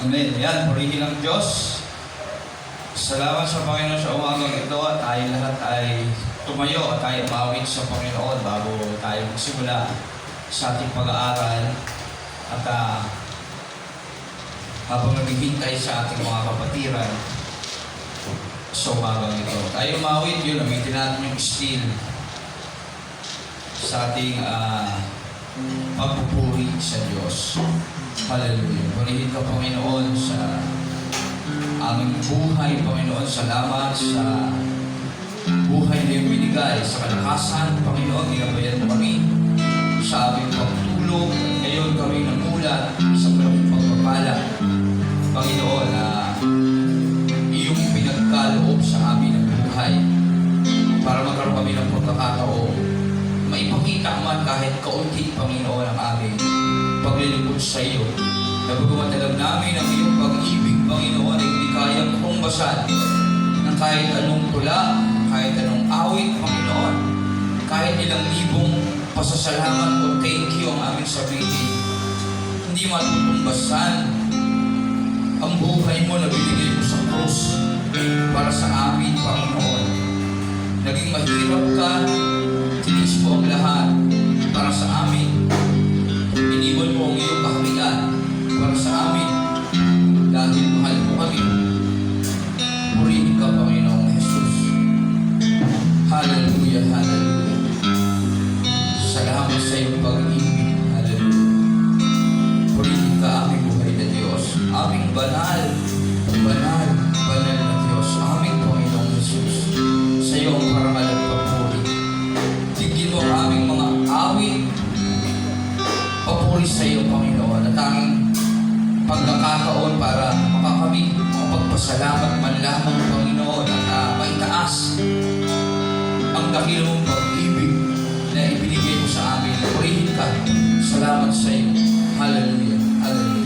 Amen. Yan, purihin ng Diyos. Salamat sa Panginoon sa umagang ito at tayo lahat ay tumayo at tayo umawit sa Panginoon bago tayo magsimula sa ating pag-aaral at habang naghihintay sa ating mga kapatiran sa umagang ito. Tayo umawit yun, namitin natin yung steel sa ating pagpupuri sa Diyos. Hallelujah. Purihin ka, Panginoon, sa aming buhay, Panginoon. Salamat sa buhay na iyong binigay, sa kalakasan, Panginoon. Ginabayan mo kami sa aming pagtulog. Ngayon kami namulat sa malaking pagpapala, Panginoon, na iyong pinagkaloob sa amin ng buhay para magkaroon kami ng pagkakataon maipakita man kahit kaunti, Panginoon, ang aming paglilingkod sa iyo. Nabagamat alam namin ang iyong pag-ibig, Panginoon, ay hindi kayang tumbasan ng kahit anong tula, kahit anong awit, Panginoon, kahit ilang libong pasasalamat o thank you ang aming sabihin. Hindi matutumbasan ang buhay mo na binigay mo sa krus para sa amin, Panginoon. Naging mahirap ka, tinis mo ang lahat para sa amin. Iniwan mo ang iyong kaharian para sa amin dahil mahal mo kami. Purihin ka, Panginoong Jesus. Hallelujah, hallelujah. Salamat sa iyong pag-ibig. Hallelujah. Purihin ka, aming buhay na Diyos. Aming banal, banal, banal na Diyos. Aming Panginoong Jesus. Sa iyo ang parangal at papuri. Tigil mo ang aming mga awit. Papuri sa iyo, Panginoon, at tanging pagkakataon para makakamit o pagpasalamat man lamang, Panginoon, at maitaas ang dakilang mong pag-ibig na ibinigay mo sa amin. Purihin ka. Salamat sa iyo. Hallelujah. Hallelujah.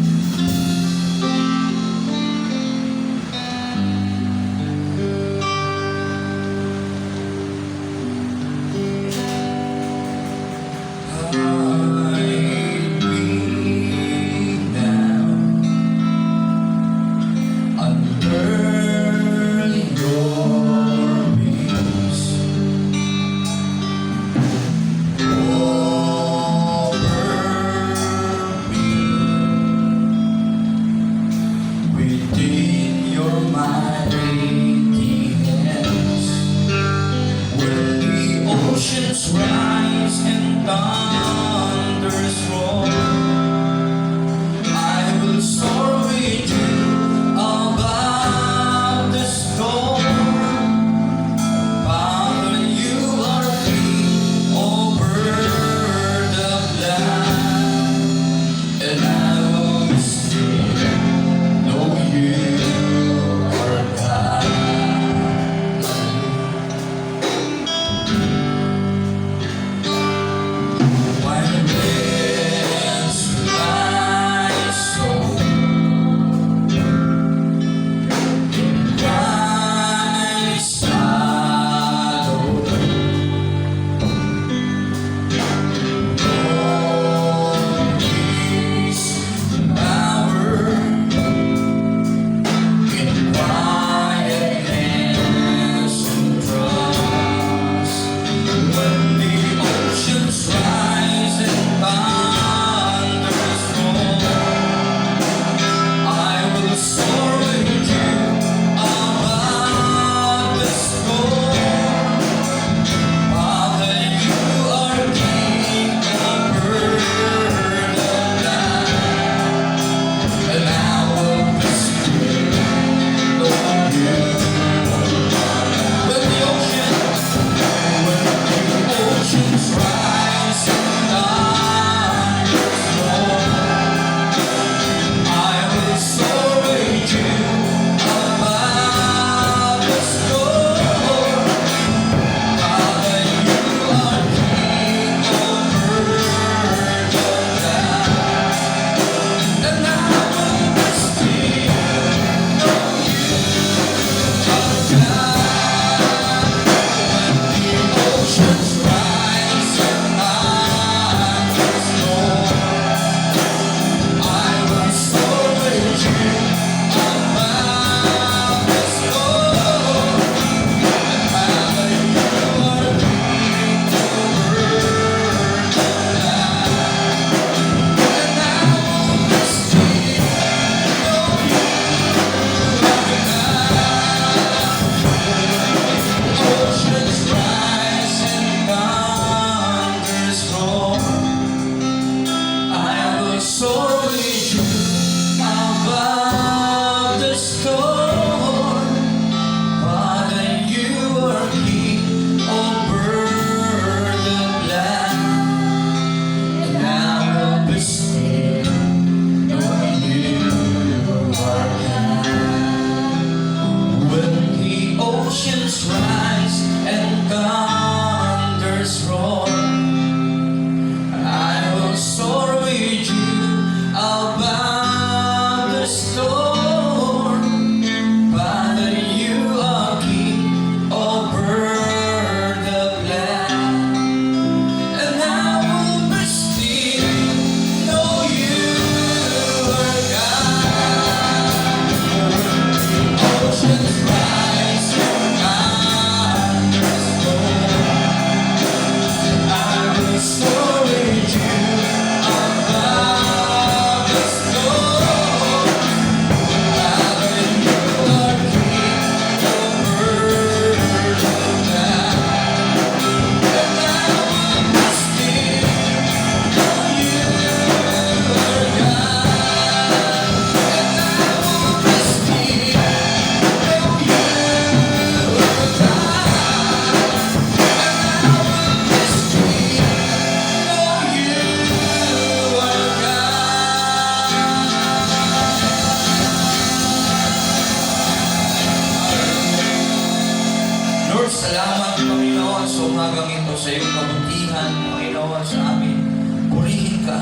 umagang ito sa iyong kabutihan, Panginoon, sa amin. Purihin ka.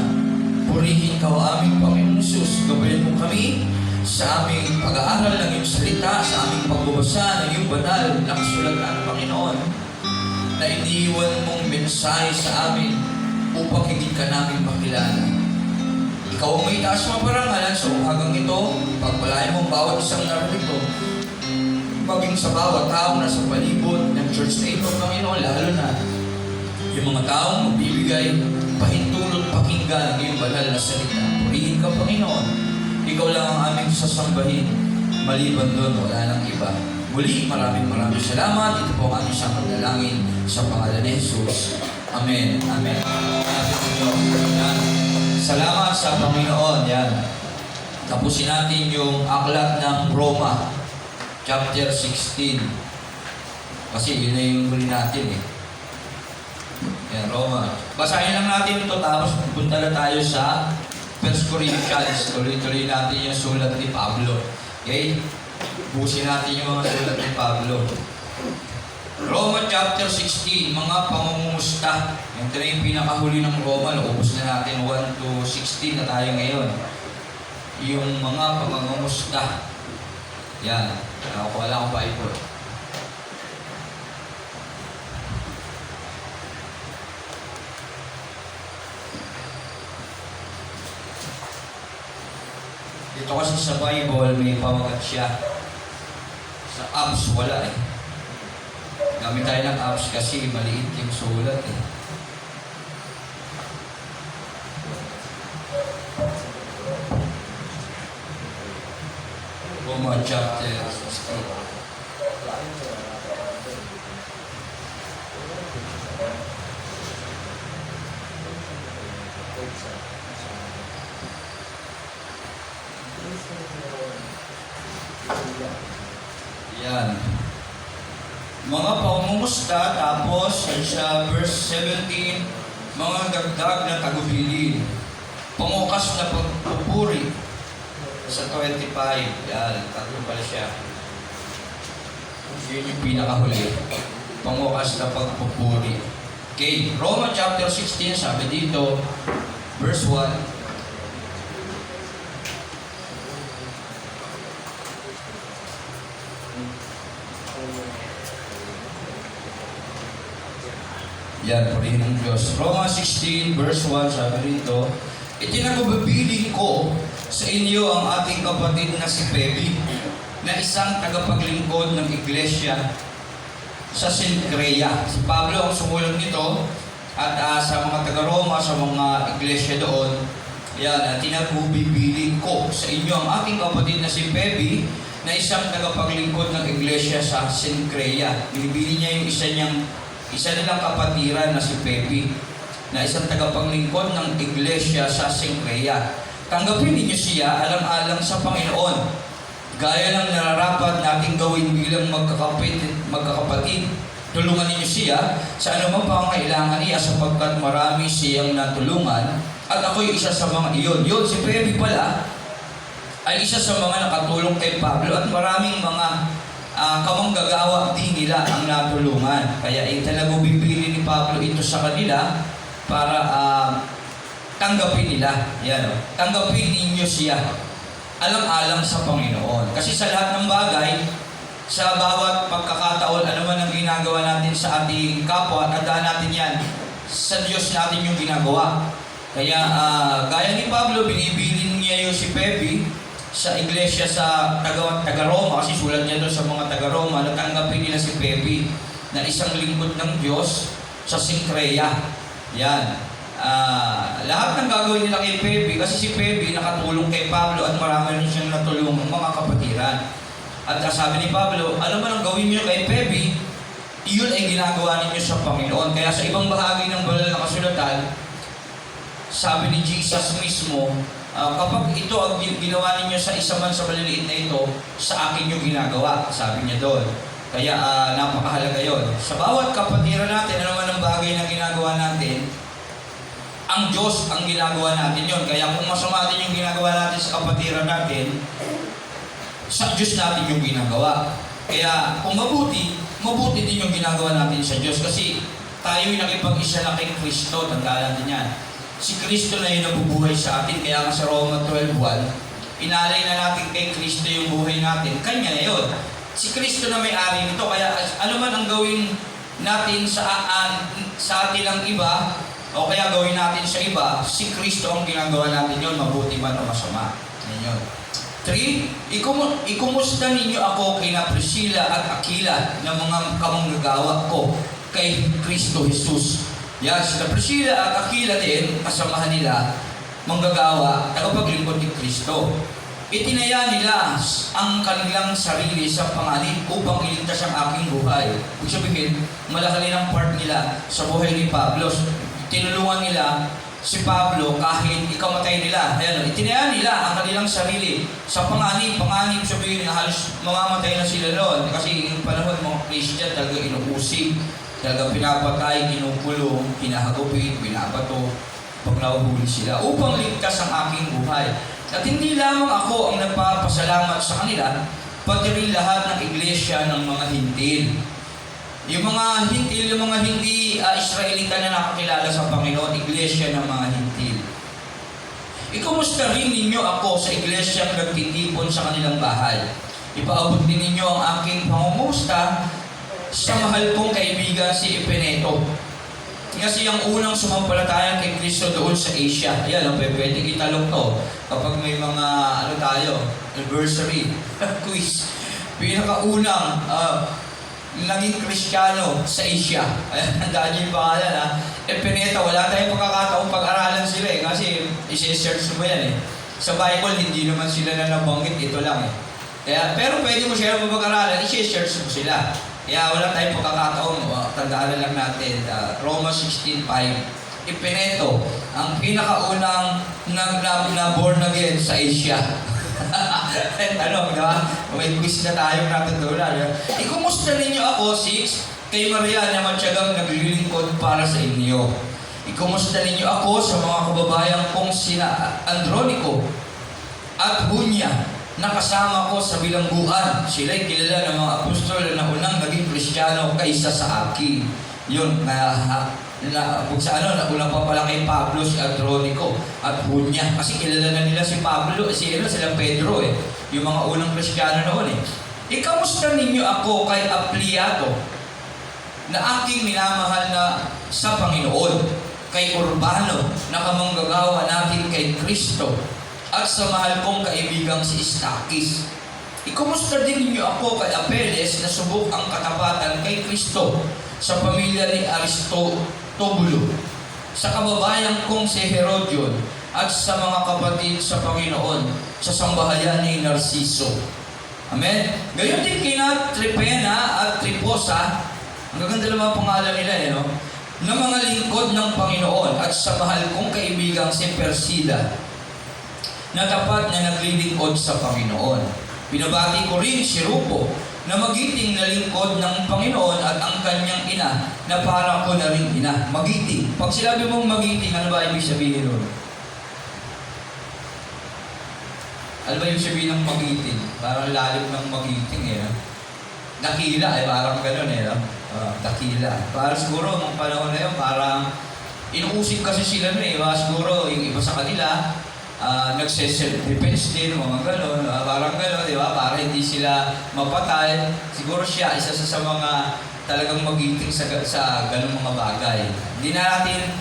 Purihin ka, o aming Panginoon Jesus. Gabayan mo kami sa aming pag-aaral ng iyong salita, sa aming pagbabasa ng iyong banal na kasulatan, Panginoon, na iniwan mong mensahe sa amin upang higit ka namin makilala. Ikaw ang may taas maparangalan sa umagang ito. Pagpalain mo bawat isang narito, maging sa bawat tao na sa palibot ng church na ito, Panginoon, lalo na yung mga taong magbibigay pahintulot pakinggan ng iyong banal na salita. Purihin ka, Panginoon. Ikaw lang ang aming sasambahin. Maliban doon, wala nang iba. Muli, maraming salamat. Ito po ang aming isang pagdalangin sa pangalan ni Jesus. Amen. Amen. Yan. Salamat sa Panginoon. Yan. Tapusin natin yung aklat ng Roma, chapter 16. Kasi yun na yung huli natin eh. Yan, Roma. Basahin lang natin ito, tapos pupunta na tayo sa 1 Corinthians. Tuloy-tuloy natin yung sulat ni Pablo. Okay? Busin natin yung mga sulat ni Pablo. Roma chapter 16, mga pangungumusta. Ito na yung pinakahuli ng Roma. Naubos na natin 1 to 16 na tayo ngayon. Yung mga pangungumusta. Yan. Wala akong Bible. Dito kasi sa Bible, may pamagat siya. Sa apps, wala eh. Gamit tayo ng apps kasi maliit yung sulat eh. Roma chapter 16. Yan. Mga pangungumusta, tapos sa verse 17, mga dagdag na tagubilin. Pangukas na pagpupuri sa 25. Yan, tatlo pala siya. Yun yung pinakahuli. Pangukas na pagpupuri. Okay, Roma chapter 16, sabi dito, verse 1. Yan, purihin ng Diyos. Roma 16, verse 1, sabi rito, itinagubabiling ko sa inyo ang ating kapatid na si Pebi, na isang tagapaglingkod ng iglesia sa Sincrea. Si Pablo ang sumulat nito, at sa mga taga-Roma, sa mga iglesia doon, yan, tinagubibiling ko sa inyo ang ating kapatid na si Pebi, na isang tagapaglingkod ng iglesia sa Sincrea. Binibili niya yung isa nilang kapatiran na si Pebi, na isang tagapaglingkod ng iglesia sa Sincrea. Tanggapin ninyo siya alang-alang sa Panginoon, gaya ng nararapat nating gawin bilang magkakapatid. Tulungan ninyo siya sa anumang pangangailangan niya, sapagkat marami siyang natulungan, at ako'y isa sa mga iyon. Yun, si Pebi pala ay isa sa mga nakatulong kay Pablo, at maraming mga kamanggagawa din nila ang natulungan. Kaya talagang bibili ni Pablo ito sa kanila para tanggapin nila. Yan, tanggapin ninyo siya alang-alang sa Panginoon. Kasi sa lahat ng bagay, sa bawat pagkakataon, ano man ang ginagawa natin sa ating kapwa, tandaan natin yan, sa Diyos natin yung ginagawa. Kaya gaya ni Pablo, binibilin niya yung si Pebi sa iglesia sa taga-Roma, kasi sulat niya doon sa mga taga-Roma, natanggapin nila si Pebi na isang lingkod ng Diyos sa Sincrea. Yan. Lahat ng gagawin nila kay Pebi, kasi si Pebi nakatulong kay Pablo at marami rin siyang natulong ng mga kapatiran. At sabi ni Pablo, ano man ang gawin niyo kay Pebi, iyon ay ginagawa ninyo sa Panginoon. Kaya sa ibang bahagi ng banal na kasulatan, sabi ni Jesus mismo, kapag ito ang ginawa ninyo sa isa man sa maliliit na ito, sa akin yung ginagawa, sabi niya doon. Kaya napakahalaga yun. Sa bawat kapatiran natin, ano man ang bagay na ginagawa natin, ang Diyos ang ginagawa natin yun. Kaya kung masama din yung ginagawa natin sa kapatiran natin, sa Diyos natin yung ginagawa. Kaya kung mabuti din yung ginagawa natin sa Diyos. Kasi tayo'y nakipag-isa na kay Kristo, tandaan natin yan. Si Kristo na yung nabubuhay sa atin, kaya nga sa Roma 12:1, inalay na natin kay Kristo yung buhay natin, Kanya na yun. Si Kristo na may-ari nito, kaya ano man ang gawin natin sa atin ng iba, o kaya gawin natin sa iba, si Kristo ang ginagawa natin yun, mabuti man o masama. Yan yun. 3, ikumusta ninyo ako kina Priscilla at Aquila na mga kamanggagawa ko kay Kristo Jesus. Yan, sila Priscilla at Aquila din, kasamahan nila, manggagawa, tagapaglingkod ni Kristo. Itinaya nila ang kanilang sarili sa panganib upang iligtas ang aking buhay. Ibig sabihin, malaki ng part nila sa buhay ni Pablo. Tinulungan nila si Pablo kahit ikamatay nila. Ayan, itinaya nila ang kanilang sarili sa panganib. Panganib sabihin na halos mamamatay na sila noon. Kasi yung panahon mga Christian talaga inuusig, talaga pinapatay, kinukulong, hinahagupit, binabato, pag nahuhuli sila upang ligtas ang aking buhay. At hindi lamang ako ang nagpapasalamat sa kanila, pati rin lahat ng iglesia ng mga hintil. Yung mga hintil, yung mga hindi Israelita na nakakilala sa Panginoon, iglesia ng mga hintil. Ikumusta rin ninyo ako sa iglesia ang nagtitipon sa kanilang bahay. Ipaabot din ninyo ang aking pangumusta sa mahal kong kaibigan si Epeneto. Kasi yung unang sumampalataya kay Kristo doon sa Asia. Ayan, pwede italog to kapag may mga tayo, anniversary, quiz. Pinakaunang naging Kristiyano sa Asia. Ayan, tandaan niyo yung pangalan ha. Epeneto, wala tayong pagkakataong pag-aralan sila kasi isi-search mo yan Sa Bible, hindi naman sila na nabanggit, ito lang Kaya, pero pwede mo siya mapag-aralan, isi-search mo sila. Kaya wala tayong pagkakataon, tandaan lang natin, Roma 16:5. Epeneto, ang pinakaunang na-born again sa Asia. Tanong, diba? May quiz na tayong natutunan. Ikumusta ninyo ako, 6, kay Maria na matyagang naglilingkod para sa inyo. Ikumusta ninyo ako sa mga kababayan kong sina Andronico at Junia, nakasama ko sa bilangguan. Sila'y kilala ng mga apostol na unang naging Kristiyano kaysa sa akin. Yun, unang pa pala kay Pablo si Andronico at Junia. Kasi kilala na nila si Pablo, sila Pedro yung mga unang Kristiyano noon Ikamusta ninyo ako kay Ampliato, na aking minamahal na sa Panginoon, kay Urbano, na kamanggagawa natin kay Kristo, at sa mahal kong kaibigang si Stakis. Ikumusta din ninyo ako kay Apeles na subok ang katapatan kay Kristo sa pamilya ni Aristobulo, sa kababayan kong si Herodion, at sa mga kapatid sa Panginoon sa sambahayan ni Narciso. Amen? Gayon din kina Tripena at Triposa, ang gaganda ng mga pangalan nila na mga lingkod ng Panginoon, at sa mahal kong kaibigang si Persida, na tapat na naglilingkod sa Panginoon. Binabati ko rin si Rupo, na magiting na lingkod ng Panginoon, at ang kanyang ina, na para ko na rin ina. Magiting. Pag sinabi mong magiting, ano ba ibig sabihin nun? Ano ba yung sabihin ng magiting? Parang lalim ng magiting Dakila, parang gano'n dakila. Parang siguro, ng panahon na yun, parang inuusig kasi sila siguro, yung iba sa kanila, nagse-self-defense din, mga gano'n, parang gano'n, di ba? Para hindi sila mapatay. Siguro siya, isa sa mga talagang magiting sa gano'ng mga bagay. Hindi na natin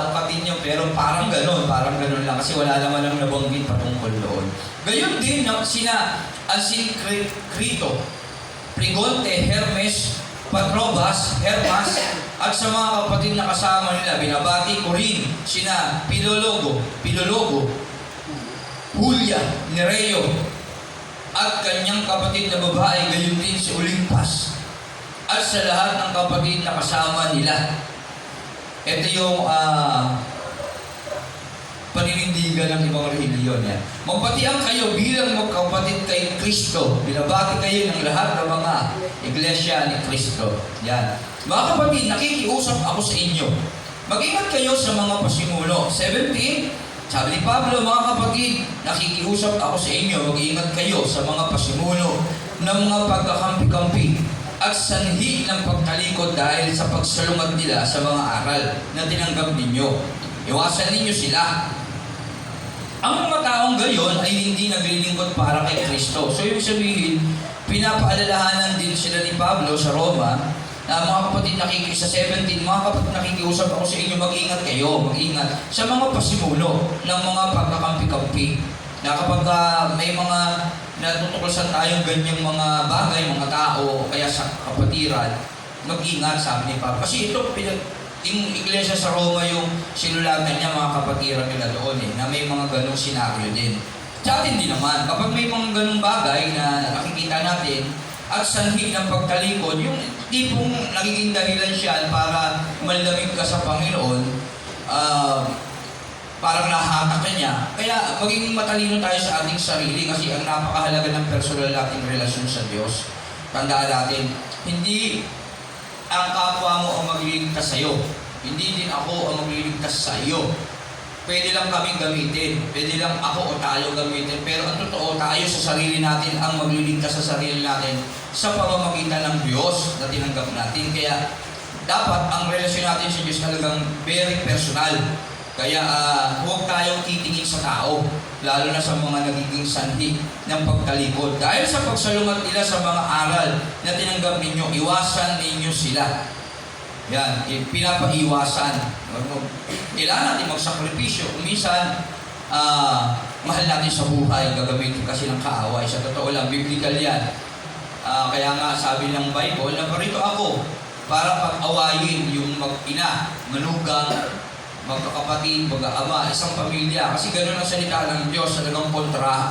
ukatin yun, pero parang gano'n lang, kasi wala naman ang nabanggit patungkol doon. Gayon din, sina Asincrito, Prigonte, Hermes, Patrobas, Hermas, at sa mga kapatid na kasama nila, binabati ko rin sina Pilologo, Julia, Nereo, at kanyang kapatid na babae, gayon din si Olimpas, at sa lahat ng kapatid na kasama nila. Ito yung paninindigan ng ibang relihiyon Magbatian kayo bilang magkapatid kay Kristo. Binabati kayo ng lahat ng mga iglesia ni Kristo. Yan. Mga kapatid, nakikiusap ako sa inyo. Mag-ingat kayo sa mga pasimulo. 17, sabi ni Pablo, mga kapatid, nakikiusap ako sa inyo. Mag-ingat kayo sa mga pasimulo ng mga pagkakampi-kampi at sanhi ng pagtalikod dahil sa pagsalungat nila sa mga aral na tinanggap ninyo. Iwasan ninyo sila. Ang mga taong gayon ay hindi naglilingkod para kay Kristo. So ibig sabihin, pinapaalalahanan din sila ni Pablo sa Roma na mga kapatid sa 17, mga kapatid nakikiusap ako sa inyo, mag-ingat kayo, mag-ingat sa mga pasimulo ng mga pagkakampi-kampi. Na kapag may mga natutuklasan tayong ganyang mga bagay, mga tao, kaya sa kapatiran, mag-ingat, sabi ni Pablo. Kasi ito, yung iglesia sa Roma, yung sinulatan niya, mga kapatiran nila doon na may mga ganong senaryo din. Sa atin din naman, kapag may mga ganong bagay na nakikita natin, at sanhi ng pagtalikod, yung tipong nagiging dahilan siya para malamig ka sa Panginoon, parang nahatak ka niya. Kaya magiging matalino tayo sa ating sarili kasi ang napakahalaga ng personal nating relasyon sa Diyos. Tandaan natin, hindi ang kapwa mo ang magliligtas sa iyo. Hindi din ako ang magliligtas sa iyo. Pwede lang kaming gamitin. Pwede lang ako o tayo gamitin. Pero ang totoo, tayo sa sarili natin ang magliligtas sa sarili natin sa pamamagitan ng Diyos na tinanggap natin. Kaya dapat ang relasyon natin sa Diyos talagang very personal. Kaya huwag tayong titingin sa tao, lalo na sa mga nagiging sanhi ng pagtalikod. Dahil sa pagsalungat nila sa mga aral na tinanggap ninyo, iwasan ninyo sila. Yan, pinapaiwasan. Kailangan natin magsakripisyo. Minsan, mahal natin sa buhay, gagamitin kasi ng kaaway. Sa totoo lang, biblical yan. Kaya nga sabi ng Bible, naparito ako para pag-awayin yung mag-ina, manugang, magkakapatid, mag-aama, isang pamilya. Kasi gano'n ang salita ng Diyos, talagang kontra,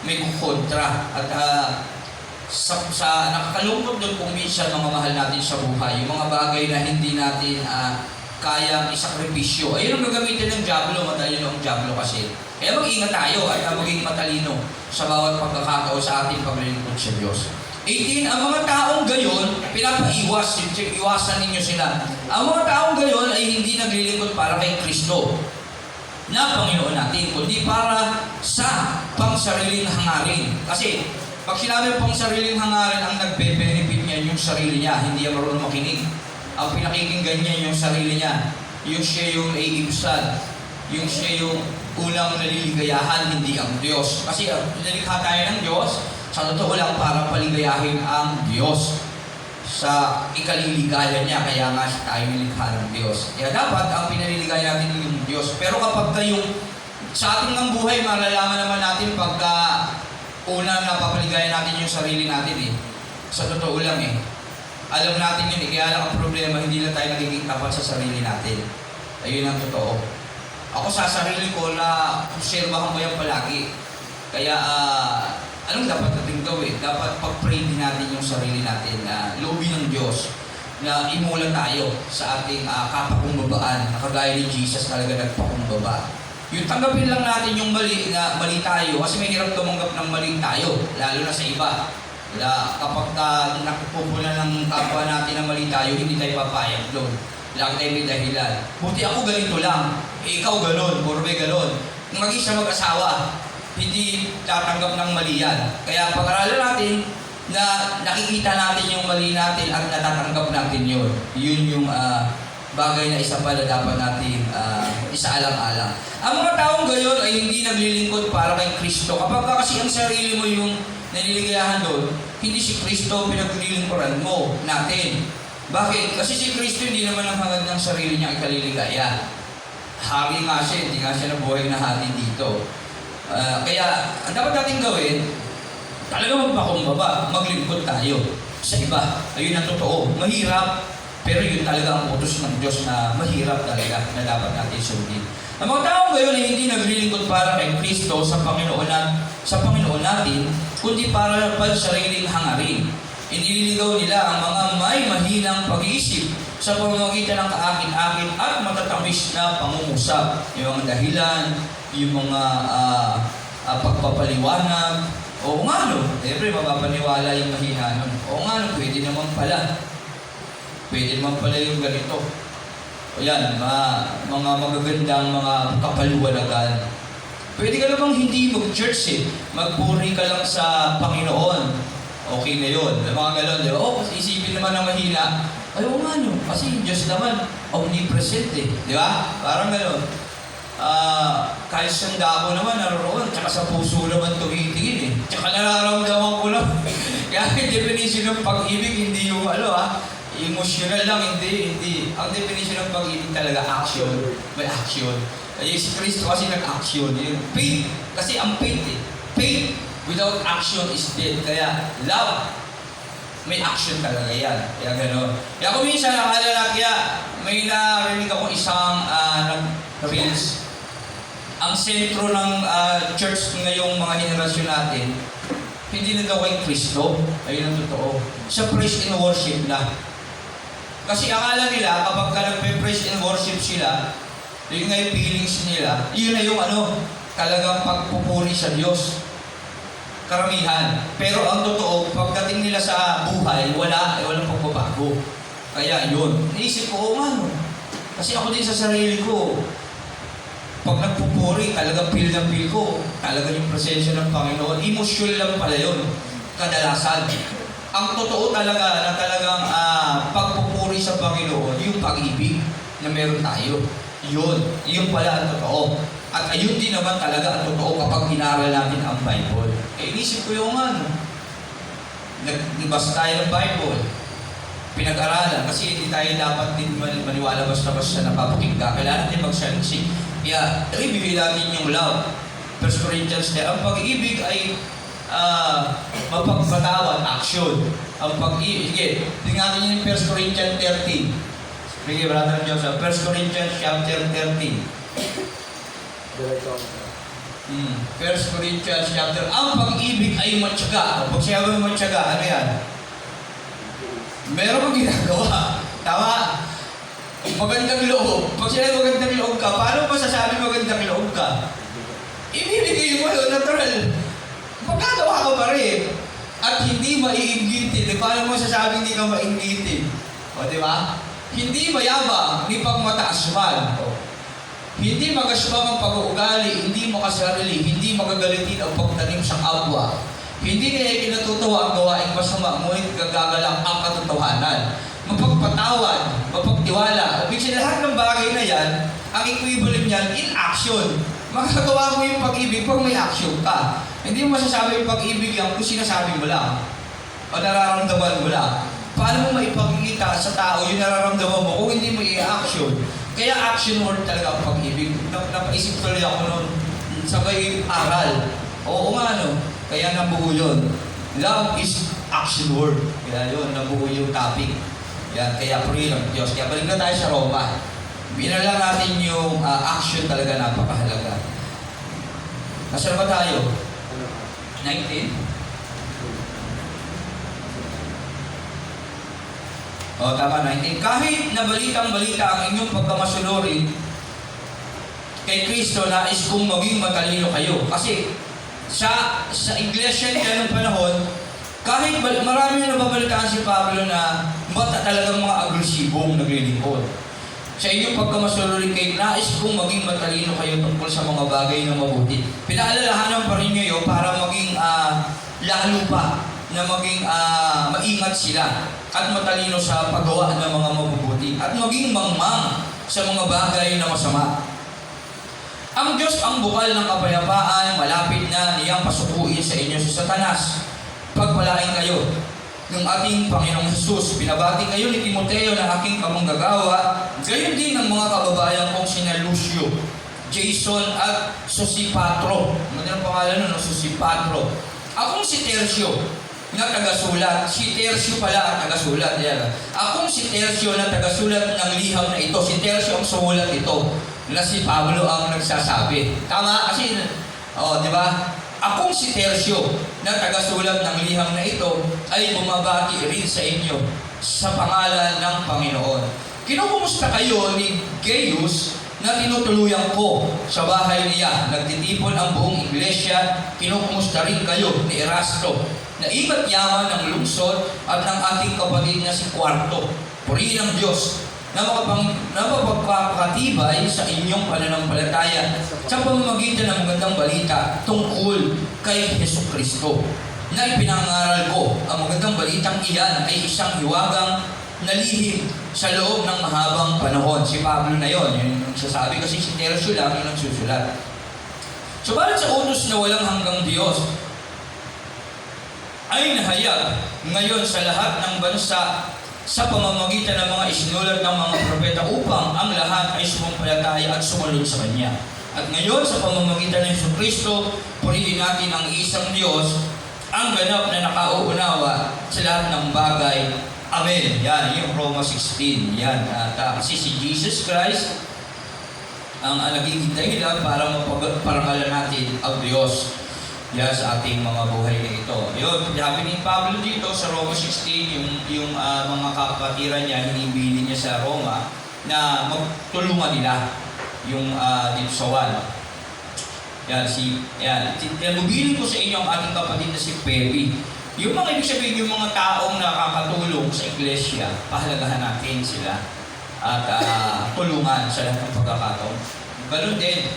may kukontra. At sa nakakalungkot doon kung minsan mga mahal natin sa buhay, yung mga bagay na hindi natin kayang isakripisyo. Ayun ang gagamitin ng Diablo, matalino ang Diablo kasi. Kaya mag-ingat tayo at maging matalino sa bawat pagkakataon sa ating paglilingkod sa Diyos. 18, ang mga taong gayon, iwasan ninyo sila. Ang mga taong gayon ay hindi naglilingkod para kay Kristo na Panginoon natin, kundi para sa pangsariling hangarin. Kasi pag sinabi pang sariling hangarin, ang nagbe-benefit niya yung sarili niya, hindi niya marunong makinig. Ang pinakikinggan niya yung sarili niya, yung siya yung naiibsan, yung siya yung unang naliligayahan, hindi ang Diyos. Kasi nalikha tayo ng Diyos, sa totoo lang para paligayahin ang Diyos sa ikaliligaya niya, kaya nga tayo nilikha ng Diyos. Kaya dapat ang pinaliligaya natin yung Diyos. Pero kapag kayong sa ating ng buhay, malalaman naman natin pagka una napapaligaya natin yung sarili natin Sa totoo lang alam natin yun kaya lang ang problema, hindi lang tayo nagiging tapat sa sarili natin. Ayun ang totoo. Ako sa sarili ko na obserbahan ko yan palagi. Kaya anong dapat natin gawin? Dapat pag-pray din natin yung sarili natin na loobin ng Diyos na imulan tayo sa ating kapakumbabaan na kagaya ni Jesus talaga nagpakumbaba. Yung tanggapin lang natin yung mali na mali tayo kasi may hirap tumanggap ng mali tayo, lalo na sa iba. Kapag nakukupunan ng kapwa natin na mali tayo, hindi tayo papayag doon. Lagi tayo may dahilan. Buti ako ganito lang, ikaw galon, Corbe galon. Maging sa mag-asawa, hindi tatanggap ng mali yan. Kaya pag-aralan natin na nakikita natin yung mali natin at natatanggap natin yun. Yun yung bagay na isa pa na dapat natin isaalang-alang. Ang mga taong gayon ay hindi naglilingkod para kay Kristo. Kapag kasi ang sarili mo yung naliligayahan doon, hindi si Kristo pinaglilingkuran mo natin. Bakit? Kasi si Kristo hindi naman ang hangad ng sarili niya ikaliligaya. Hari nga siya, hindi nga siya nabuhay na hari dito. Kaya ang dapat natin gawin, talaga magpakumbaba, maglingkod tayo sa iba. Ayun ang totoo. Mahirap. Pero yun talaga ang utos ng Diyos na mahirap talaga na dapat natin sundin. Ang mga taong gayon ay hindi naglilingkod para kay Kristo sa Panginoon natin, kundi para sariling hangarin. Inililigaw nila ang mga may mahinang pag-iisip sa pamamagitan ng kaakit-akit at matatamis na pangungusap. Yung mga dahilan, yung mga pagpapaliwanag. Oo nga siyempre mapapaniwala yung mahina nun. Oo nga pwede naman pala. Pwede naman pala yung ganito. O yan, mga magagandang mga kapaluwalagan. Pwede ka namang hindi mag-church Magpuri ka lang sa Panginoon. O okay na yun. Yung mga ganon, di ba? Kasi isipin naman ng mahina, ayaw nga nyo, kasi yung Diyos naman, omnipresent eh. Di ba? Parang ganon. Kahit siyang dako naman, naroon, tsaka sa puso naman tumitingin eh. Tsaka nararamdaman ko lang. Kaya yung definition ng pag-ibig, hindi yung emotional lang, hindi. Ang definition ng pag-ibig talaga, action. May action. Kaya si Kristo kasi nag-action. Yung faith, kasi ang faith eh. Faith without action is dead. Kaya love, may action talaga yan. Kaya gano'n. Kaya kung minsan nakala kaya may narinig ako isang reels. Ang sentro ng church ngayong mga henerasyon natin, hindi na daw kay Kristo. Ayun ang totoo. Sa praise and worship na. Kasi akala nila, kapag ka nagpe-praise and worship sila, yun nga yung feelings nila, yun na yung talagang pagpupuri sa Diyos. Karamihan. Pero ang totoo, pagdating nila sa buhay, walang pagbabago. Kaya yun. Naisip ko, kasi ako din sa sarili ko, pag nagpupuri, talagang feel na feel ko, talagang yung presensya ng Panginoon, emotional lang pala yun. Kadalasan. Ang totoo talaga na talagang pagpupuri sa Panginoon, yung pag-ibig na meron tayo. Yun pala ang totoo. At ayun din naman talaga ang totoo kapag inaral natin ang Bible. Inisip ko yung nagbasa tayo ng Bible, pinag-aralan, kasi hindi tayo dapat din maniwala basta-basta napapakinggan. Kailangan din mag-sensing. Kaya, review natin yung love. 1 Corinthians 10, ang pag-ibig ay mapagpatawad, action. Ang pag-ibig, sige, tingnan natin yung 1 Corinthians 13. Sige, Brother Joseph, 1 Corinthians chapter 13. 1 Corinthians chapter, ang pag-ibig ay matyaga. Pag siya ba matyaga, ano yan? Meron kang ginagawa. Tama? Magandang loob. Pag sila magandang loob ka, paano masasabi magandang loob ka? Ibibigay mo yun, natural. Magkagawa ka pa rin. At hindi maiinggitin. Paano mo masasabi hindi ka mainggitin? O, di ba? Hindi mayabang, ni pagmataas man. Hindi magasbang ang pag-uugali, hindi makasarili, hindi magagalitin ang pagtanim sa kapwa. Hindi niya ikinatutuwa ang gawaing masama, ngunit gagagalak ang katotohanan. Mapagpatawad, mapagtiwala. Ibig lahat ng bagay na yan, ang equivalent niyan in action. Magagawa mo yung pag-ibig pag may action ka. Hindi mo masasabi yung pag-ibig yan kung sinasabi mo lang o nararamdaman mo lang. Paano mo maipakikita sa tao yung nararamdaman mo kung hindi mo i-action? Kaya action word talaga ang pag-ibig. Napaisip tuloy ako noon sa may aral. Oo nga kaya nabuo yun. Love is action word. Kaya yun, nabuo yung topic. Kaya puri ng Diyos. Kaya balik na tayo sa Roma. Binalang natin yung action talaga napakahalaga. Nasaan ba tayo? 19? Tama, 19. Kahit na balitang-balita ang inyong pagkamasunurin kay Kristo, nais kong maging matalino kayo. Kasi sa iglesia nila ng panahon, kahit marami na nababalitaan si Pablo na talagang mga agresibong naglilingkod. Sa inyong pagkamasunurin kay nais kong maging matalino kayo tungkol sa mga bagay na mabuti. Pinaalalahanan pa rin ngayon para maging lalo pa na maging maingat sila at matalino sa paggawa ng mga mabubuti at maging mangmang sa mga bagay na masama. Ang Diyos ang bukal ng kapayapaan, malapit na niyang pasukuin sa inyo sa Satanas. Pagpalain kayo ng ating Panginoong Jesus. Binabati kayo ni Timoteo na aking kamanggagawa, gayon din ng mga kababayan kong sina Lucio, Jason at Sosipatro. Ano ang pangalan nun? Sosipatro. Akong si Tercio na tagasulat. Si Tercio pala ang tagasulat. Yan. Akong si Tercio na tagasulat ng liham na ito. Si Tercio ang sumulat ito. Na si Pablo ang nagsasabi. Tama? Kasi, di ba? Akong si Tercio na tagasulat ng liham na ito ay bumabati rin sa inyo sa pangalan ng Panginoon. Kinukumusta kayo ni Gaius na tinutuluyan ko sa bahay niya. Nagtitipon ang buong iglesia. Kinukumusta rin kayo ni Erasto na iba't yaman ng lungsod at ng ating kapatid na si Quarto. Purihin ng Diyos na mapagpapatibay sa inyong pananampalataya sa pamamagitan ng magandang balita tungkol kay Jesucristo. na ipinangaral ko. Ang magandang balitang iyan ay isang hiwagang nalihim sa loob ng mahabang panahon. Si Pablo na yon, yun yung sasabi, kasi si Tercio lang yun ang susulat. Subalit sa utos na walang hanggang Diyos ay nahayag ngayon sa lahat ng bansa sa pamamagitan ng mga isinulat ng mga propeta upang ang lahat ay sumampalataya at sumunod sa Kanya. At ngayon sa pamamagitan ng Jesucristo, purihin natin ang isang Diyos, ang ganap na nakauunawa sa lahat ng bagay. Amen. Yan, yung Roma 16. Yan. At kasi si Jesus Christ ang naging dahilan para maparangalan natin ang Diyos. Yan sa ating mga buhay na ito. Yun, sabi ni Pablo dito sa Roma 16, yung mga kapatiran niya, hinibili niya sa Roma na magtulungan nila yung dito sa wala. Mubili ko sa inyo ang ating kapatid na si Pepe. Yung mga ibig sabihin, yung mga taong nakakatulong sa iglesia, pahalagahan natin sila at tulungan sa lahat ng pagkakataon. Ganun din,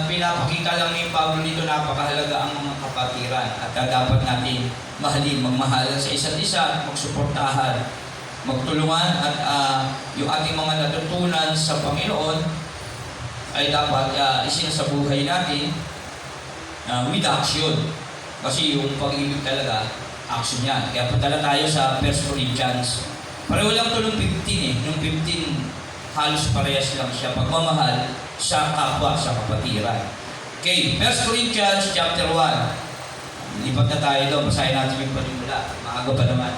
pinapakita lang ni Pablo dito, napakahalaga ang mga kapatiran at dapat natin mahalin, magmahalan sa isa't isa, magsuportahan, magtulungan at yung ating mga natutunan sa Panginoon ay dapat isinasabuhay natin with action. Kasi yung pag-ibig talaga, action yan. Kaya punta na tayo sa 1 Corinthians. Pareho lang ito nung 15 Nung 15, halos parehas lang siya. Pagmamahal sa kapwa, sa kapatiran. Okay, 1 Corinthians chapter 1. Lipat na tayo doon. Basahin natin yung panimula. Maaga pa naman.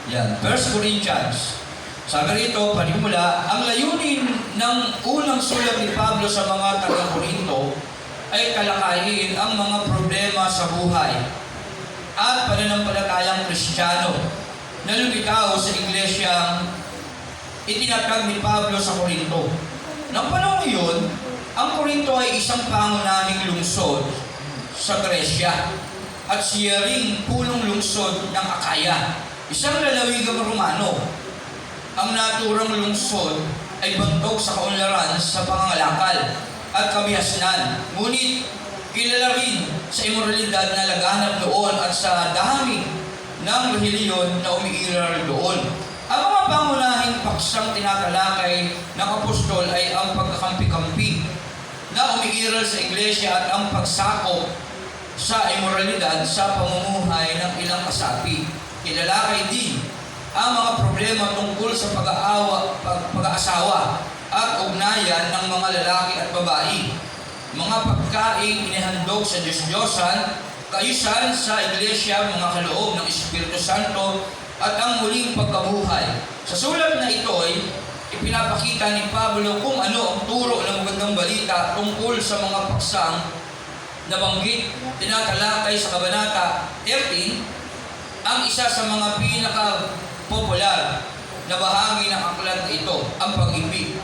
Yan, 1 Corinthians. Sabi rito, panimula, ang layunin ng unang sulat ni Pablo sa mga taga-Korinto ay talakayin ang mga problema sa buhay at pananampalatayang Kristiyano na lumitaw sa iglesyang itinatag ni Pablo sa Korinto. Nang panahon iyon, ang Korinto ay isang pangunahing lungsod sa Gresya at siya ring punong lungsod ng Akaya, isang lalawigang Romano. Ang naturang lungsod ay bantog sa kaunlaran sa pangangalakal at kabihasnan. Ngunit kilala rin sa imoralidad na laganap doon at sa dami ng relihiyon na umiiral doon. Ang mga pangunahing paksang tinatalakay ng apostol ay ang pagkakampi-kampi na umiiral sa iglesia at ang pagsakop sa imoralidad sa pamumuhay ng ilang kasapi. Ilalakay din ang mga problema tungkol sa pag-aasawa at ugnayan ng mga lalaki at babae, mga pagkain inihandog sa Diyos-Diyosan, kaayusan sa iglesia, mga kaloob ng Espiritu Santo, at ang muling pagkabuhay. Sa sulat na ito ay ipinapakita ni Pablo kung ano ang turo ng magandang balita tungkol sa mga paksang nabanggit, tinatalakay sa Kabanata 13, ang isa sa mga pinaka-popular na bahagi ng aklat na ito, ang pag-ibig,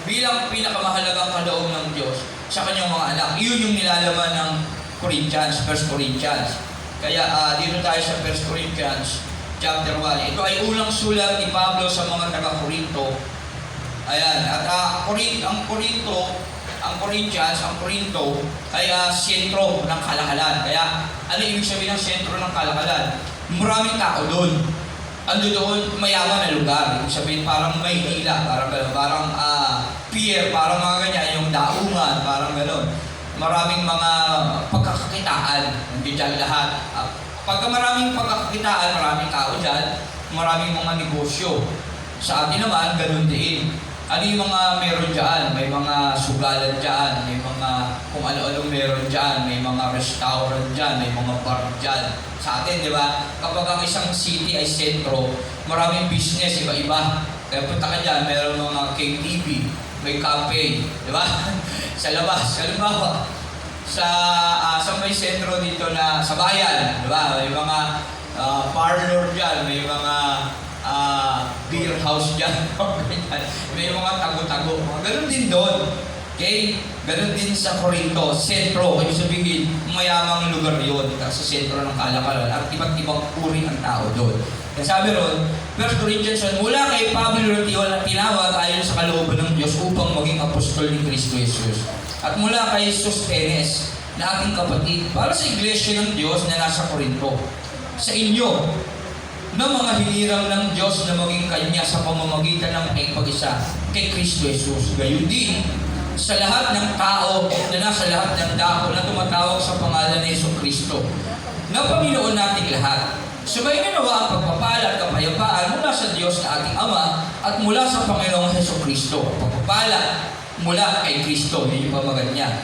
bilang pinakamahalagang kaloob ng Diyos sa kanyang mga anak. Iyon yung nilalaman ng Corinthians, 1 Corinthians. Kaya dito tayo sa 1 Corinthians chapter 1. Ito ay unang sulat ni Pablo sa mga taga-Korinto. Ayan, at ang Korinto ay sentro ng kalakalan. Kaya ano ibig sabihin ng sentro ng kalakalan? Maraming tao doon. Ando doon, mayaman na lugar. Ibig sabihin, parang Maynila, parang pier, parang mga ganyan, yung daungan, parang gano'n. Maraming mga pagkakakitaan, hindi dyan lahat. Pagka maraming pagkakakitaan, maraming tao dyan, maraming mga negosyo. Sa atin naman, gano'n din. Ano yung mga meron dyan? May mga sugalan dyan, may mga kung ano-ano meron dyan, may mga restaurant dyan, may mga bar dyan. Sa atin, di ba? Kapag ang isang city ay sentro, maraming business, iba-iba. Kaya punta ka dyan, meron mga KTV, may cafe, di ba? Sa labas, halimbawa, sa may sentro dito na sa bayan, di ba? May mga parlor dyan, may mga beer house dyan, may mga tago-tago. Ganun din doon. Okay? Ganun din sa Korinto, sentro. Kaya sabihin, mayamang lugar yun sa sentro ng kalakalan at iba't ibang uri ang tao doon. Kaya sabi ron, 1 Corinthians 1, mula kay Pablo na tinawag ayon sa kalooban ng Diyos upang maging apostol ni Kristo Jesus. At mula kay Sostenes na ating kapatid para sa iglesia ng Diyos na nasa Corinto. Sa inyo, na mga hinirang ng Diyos na maging Kanya sa pamamagitan ng pag-isa kay Kristo Jesus. Gayon din, sa lahat ng tao na nasa lahat ng dako na tumatawag sa pangalan ni Yesu Kristo, na Panginoon nating lahat. Sumayin nawa ang pagpapala at kapayapaan mula sa Diyos na ating Ama at mula sa Panginoong Hesus Kristo. Pagpapala mula kay Kristo, yun yung pamagat niya.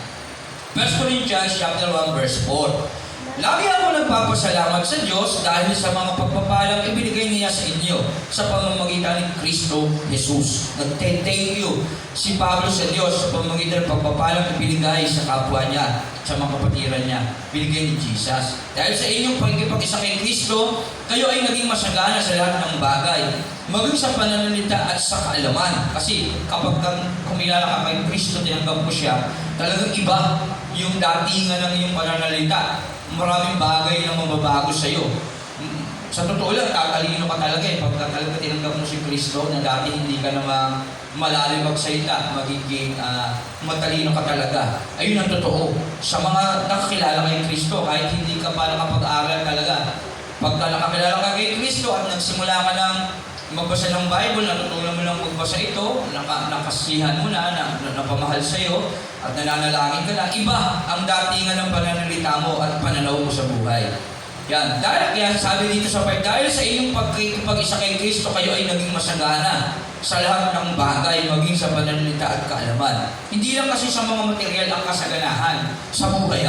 1 Corinthians chapter 1 verse 4. Lagi ako nagpapasalamat sa Diyos dahil sa mga pagpapalang ibinigay niya sa inyo sa pamamagitan ni Kristo Jesus. Nag-thank you si Pablo sa Diyos sa pamamagitan ng pagpapalang ibinigay sa kapwa niya, sa mga kapatiran niya, binigay ni Jesus. Dahil sa inyong pagkipag-isa kay Kristo, kayo ay naging masagana sa lahat ng bagay, maging sa pananalita at sa kaalaman. Kasi kapag kumilala ka kay Kristo, tinanggap mo siya, talagang iba yung datingan ng iyong pananalita. Maraming bagay na mababago sa iyo. Sa totoo lang, tatalino ka talaga eh. Pag talaga tinanggap mo si Kristo, na dati hindi ka naman malalim magsalita, magiging matalino ka talaga. Ayun ang totoo. Sa mga nakakilala kay Kristo, kahit hindi ka pa nakapag-aral talaga, pagka nakakilala ka kay Kristo at nagsimula ka ng magbasa ng Bible, natutunan mo lang magbasa ito, nakasihan mo na napamahal sa iyo, at nananalangin ka na, iba ang datingan ng pananalita mo at pananaw mo sa buhay. Yan. Kaya sabi dito sa part, dahil sa inyong pag-isa kay Kristo, kayo ay naging masagana sa lahat ng bagay, maging sa pananalita at kaalaman. Hindi lang kasi sa mga material ang kasaganahan, sa buhay,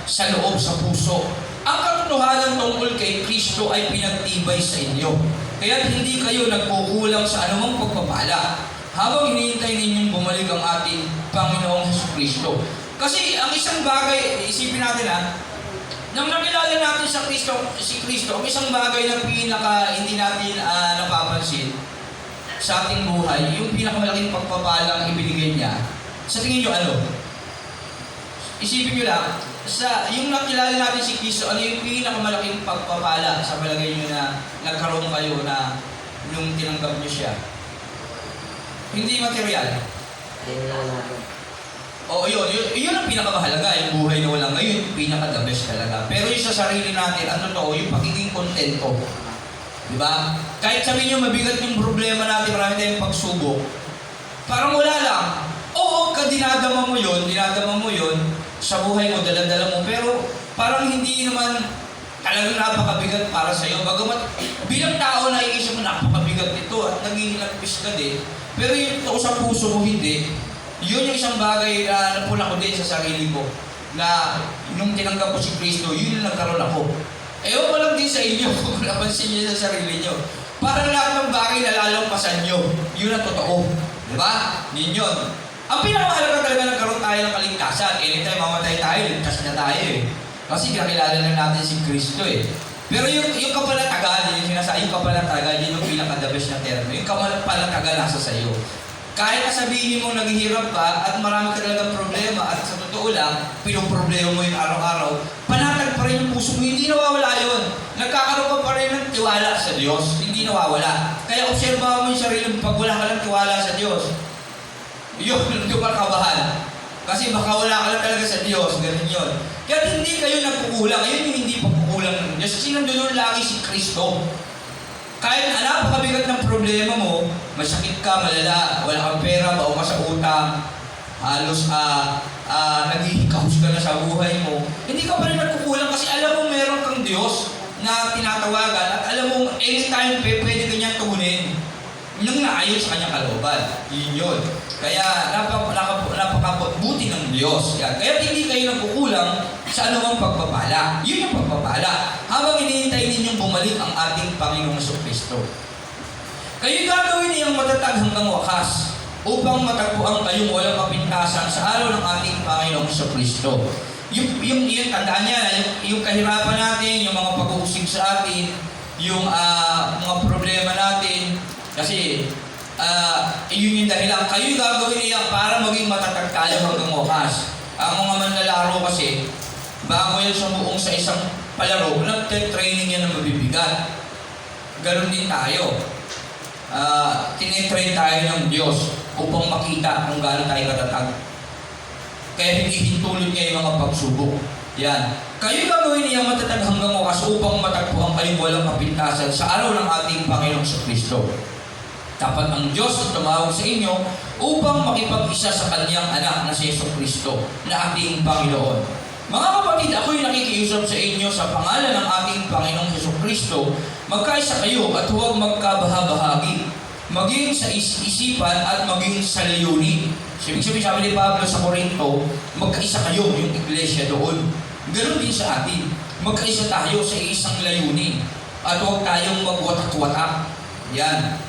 sa loob, sa puso. Ang katotohanan tungkol kay Kristo ay pinagtibay sa inyo. Kaya hindi kayo nagkukulang sa anumang pagpapala habang hinihintay ninyong bumalik ang ating Panginoong Hesus Kristo. Kasi ang isang bagay, isipin natin nang nakilala natin si Kristo, ang isang bagay na hindi natin napapansin sa ating buhay, yung pinakamalaking pagpapalang ibinigay niya. Sa tingin nyo ano? Isipin nyo lang, yung nakilala natin si Kristo, ano yung pinakamalaking pagpapala sa palagay nyo na nagkaroon kayo na nung tinanggap nyo siya? Hindi material. Oo, yun ang pinakamahalaga, yung buhay na walang ngayon, yung pinaka-the best talaga. Pero yung sa sarili natin, ang totoo, yung pagiging kontento. Diba? Kahit sabihin nyo, mabigat yung problema natin, marami tayong pagsubok, parang wala lang. Oo, dinadama mo yun, sa buhay mo, dala-dala mo, pero parang hindi naman talagang napakabigat para sa'yo. Bagamat bilang tao, naiisip mo, napakabigat ito at naghihilagpis ka din. Pero yung ito sa puso mo, hindi. Yun yung isang bagay na napuna ko din sa sarili ko. Na nung tinanggap ko si Kristo, yun yung nagkaroon ako. Ewan ko lang din sa inyo kung napansin niyo sa sarili niyo. Parang lahat ng bagay na lalampasan niyo. Yun ang totoo. Diba? Yun. Ang pinakamahalaga talaga nagkaroon tayo ng kaligtasan. Anytime mamatay tayo, ligtas na tayo eh. Kasi kakilala na natin si Kristo eh. Pero yung kapalatagan, yung sinasabi, yung kapalatagan, yun yung pinaka-the best na termo. Yung kapalatagan nasa sa'yo. Kahit sabihin mo naghihirap ka at marami ka talagang problema at sa totoo lang, pinoproblema mo yung araw-araw, panatag pa rin yung puso mo, hindi nawawala yun. Nagkakaroon ka pa rin ng tiwala sa Diyos, hindi nawawala. Kaya obserbahan mo yung sarili mo pag wala ka ng tiwala sa Diyos. Yun, doon ka kabahan. Kasi baka wala ka lang talaga sa Diyos, ganun yun. Kaya hindi kayo nagkukulang, yun yung hindi pagkukulang ng Diyos. Kasi nandun lagi si Kristo. Kahit napakabigat ng problema mo, masakit ka, malala, wala kang pera, baon ka sa utang, halos naghihikahos ka na sa buhay mo, hindi ka pa rin nagkukulang kasi alam mo meron kang Diyos na tinatawagan at alam mo anytime pwede ka niyang tugunin nang naayon sa kanyang kalooban. Yun. Kaya napakabuti ng Diyos. Yan. Kaya hindi kayo nagkukulang sa anumang pagpapala. Yun yung pagpapala. Habang hinihintay ninyong bumalik ang ating Panginoong Jesucristo. Kayo gagawin niyang matatag hanggang wakas upang matagpuan kayong walang kapintasan sa araw ng ating Panginoong Jesucristo. Yung tandaan niya, yung kahirapan natin, yung mga pag-uusig sa atin, yung mga problema natin, kasi yun yung dahilan. Kayo gagawin niya para maging matatag tayo hanggang wakas. Ang mga manlalaro kasi, bago yan sumuong sa isang palaro, nag-training yan na mabibigat. Ganon din tayo. Tinitrain tayo ng Diyos upang makita kung gaano tayo katatag. kaya hindi hintulot niya yung mga pagsubok. Yan. Kayo gagawin niya matatag hanggang wakas upang matagpuan kayong walang kapintasan sa araw ng ating Panginoong Kristo. Dapat ang Diyos na tumawag sa inyo upang makipag-isa sa Kanyang anak na si Kristo na ating Panginoon. Mga kapatid, ako'y nakikiusap sa inyo sa pangalan ng ating Panginoong Kristo, magkaisa kayo at huwag magkabahabahagi, maging sa isipan at maging sa layunin. Ibig sabihin, sabi ni Pablo sa Corinto, magkaisa kayo, yung iglesia doon. Ganon din sa atin. Magkaisa tayo sa isang layunin at huwag tayong magwatak-watak. Yan.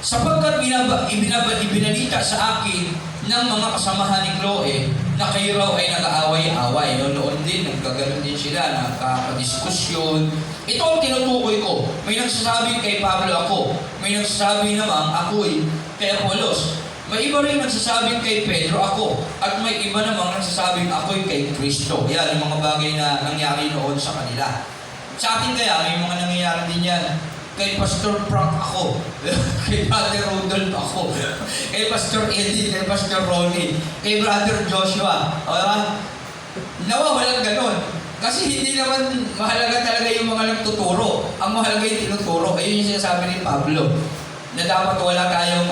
Sapagkat ibinalita sa akin ng mga kasamahan ni Chloe na kayo raw ay nag-aaway-away. Noon din, nagkaganon din sila, nagkakadiskusyon. Ito ang tinutukoy ko. May nagsasabi kay Pablo ako. May nagsasabi namang ako'y kay Apollos. May iba rin nagsasabing kay Pedro ako. At may iba namang nagsasabing ako'y kay Kristo. Yan yung mga bagay na nangyari noon sa kanila. Sa atin kaya, may mga nangyayari din yan. Kay Pastor Frank ako, kay Brother Rudolph ako, kay Pastor Eddie, kay Pastor Ronnie, kay Brother Joshua. Nawawalan ganon. Kasi hindi naman mahalaga talaga yung mga nagtuturo. Ang mahalaga yung tinuturo. Ayun yung sinasabi ni Pablo, na dapat wala tayong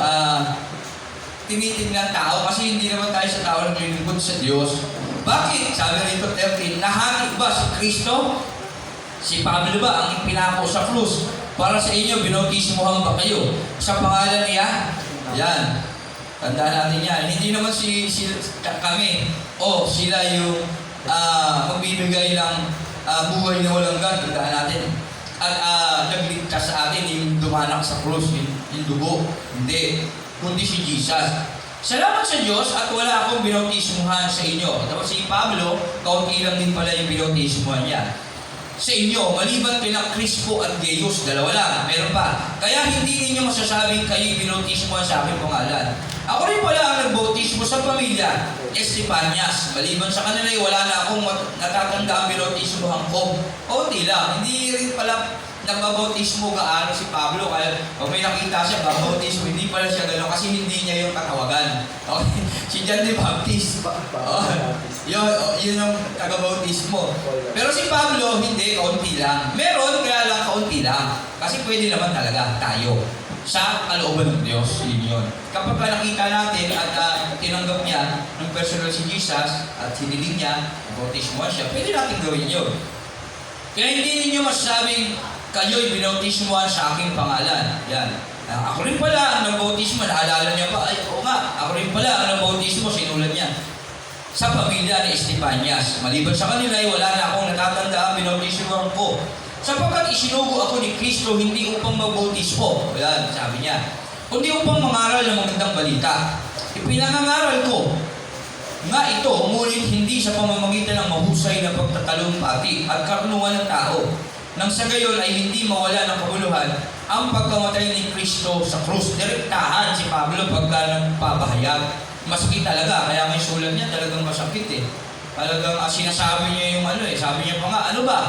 tinitingnan tao kasi hindi naman tayo sa tao naglilingkod sa Diyos. Bakit? Sabi rito 13, nahati ba si Kristo? Si Pablo ba ang ipinako sa krus? Para sa inyo, binautismohan ba kayo sa pangalan niya? Yan. Tandaan natin yan. Hindi naman kami o sila yung magbibigay ng buhay na walang gan. Tandaan natin. At nagligtas sa atin yung dumanak sa krus, yung dugo. Hindi. Kundi si Jesus. Salamat sa Diyos at wala akong binautismohan sa inyo. Tapos si Pablo, kaunti lang din pala yung binautismohan niya. Sa inyo, maliban kina Crispo at Gaius, dalawa lang, meron pa. Kaya hindi ninyo masasabing kayo binautismohan sa aking pangalan. Ako rin pala ang nagbautismo sa pamilya, Estepanias. Maliban sa kanila, wala na akong natatanda ang binautismohan ko. O di lang, hindi rin pala nagbabautismo gaano si Pablo. Kaya pag may nakita siya, babautismo, hindi pala siya gano'n kasi hindi niya yung katawagan. Okay? Si John the Baptist. Yun ang taga-bautismo. Pero si Pablo, hindi, kaunti lang. Meron, kaya lang kaunti lang. Kasi pwede naman talaga tayo sa kalooban ng Diyos. Yun. Kapag nakita natin at tinanggap niya ng personal si Jesus at hiniling niya, bautismo siya, pwede natin gawin yun. Kaya hindi ninyo masasabing kayo'y binautismohan sa aking pangalan. Yan. Ako rin pala ang nabautismo. Naalala niya ba? Ay, oo nga. Ako rin pala ang nabautismo. Sinulat niya. Sa pamilya ni Estepanias. Maliban sa kanila, wala na akong natatanda ang binautismohan ko. Sapagkat isinugo ako ni Kristo, hindi upang magbautismo. Yan, sabi niya. Kundi upang mangaral ng magandang balita. Ipinangangaral ko nga ito, ngunit hindi sa pamamagitan ng mahusay na pagtatalumpati at karunungan ng tao. Nang sa gayon ay hindi mawala ng kabuluhan ang pagkamatay ni Kristo sa krus. Direktahan si Pablo pagka nagpapahayag. Masakit talaga, kaya may sulat niya talagang masakit eh. Talagang sinasabi niya yung sabi niya pa nga, ano ba?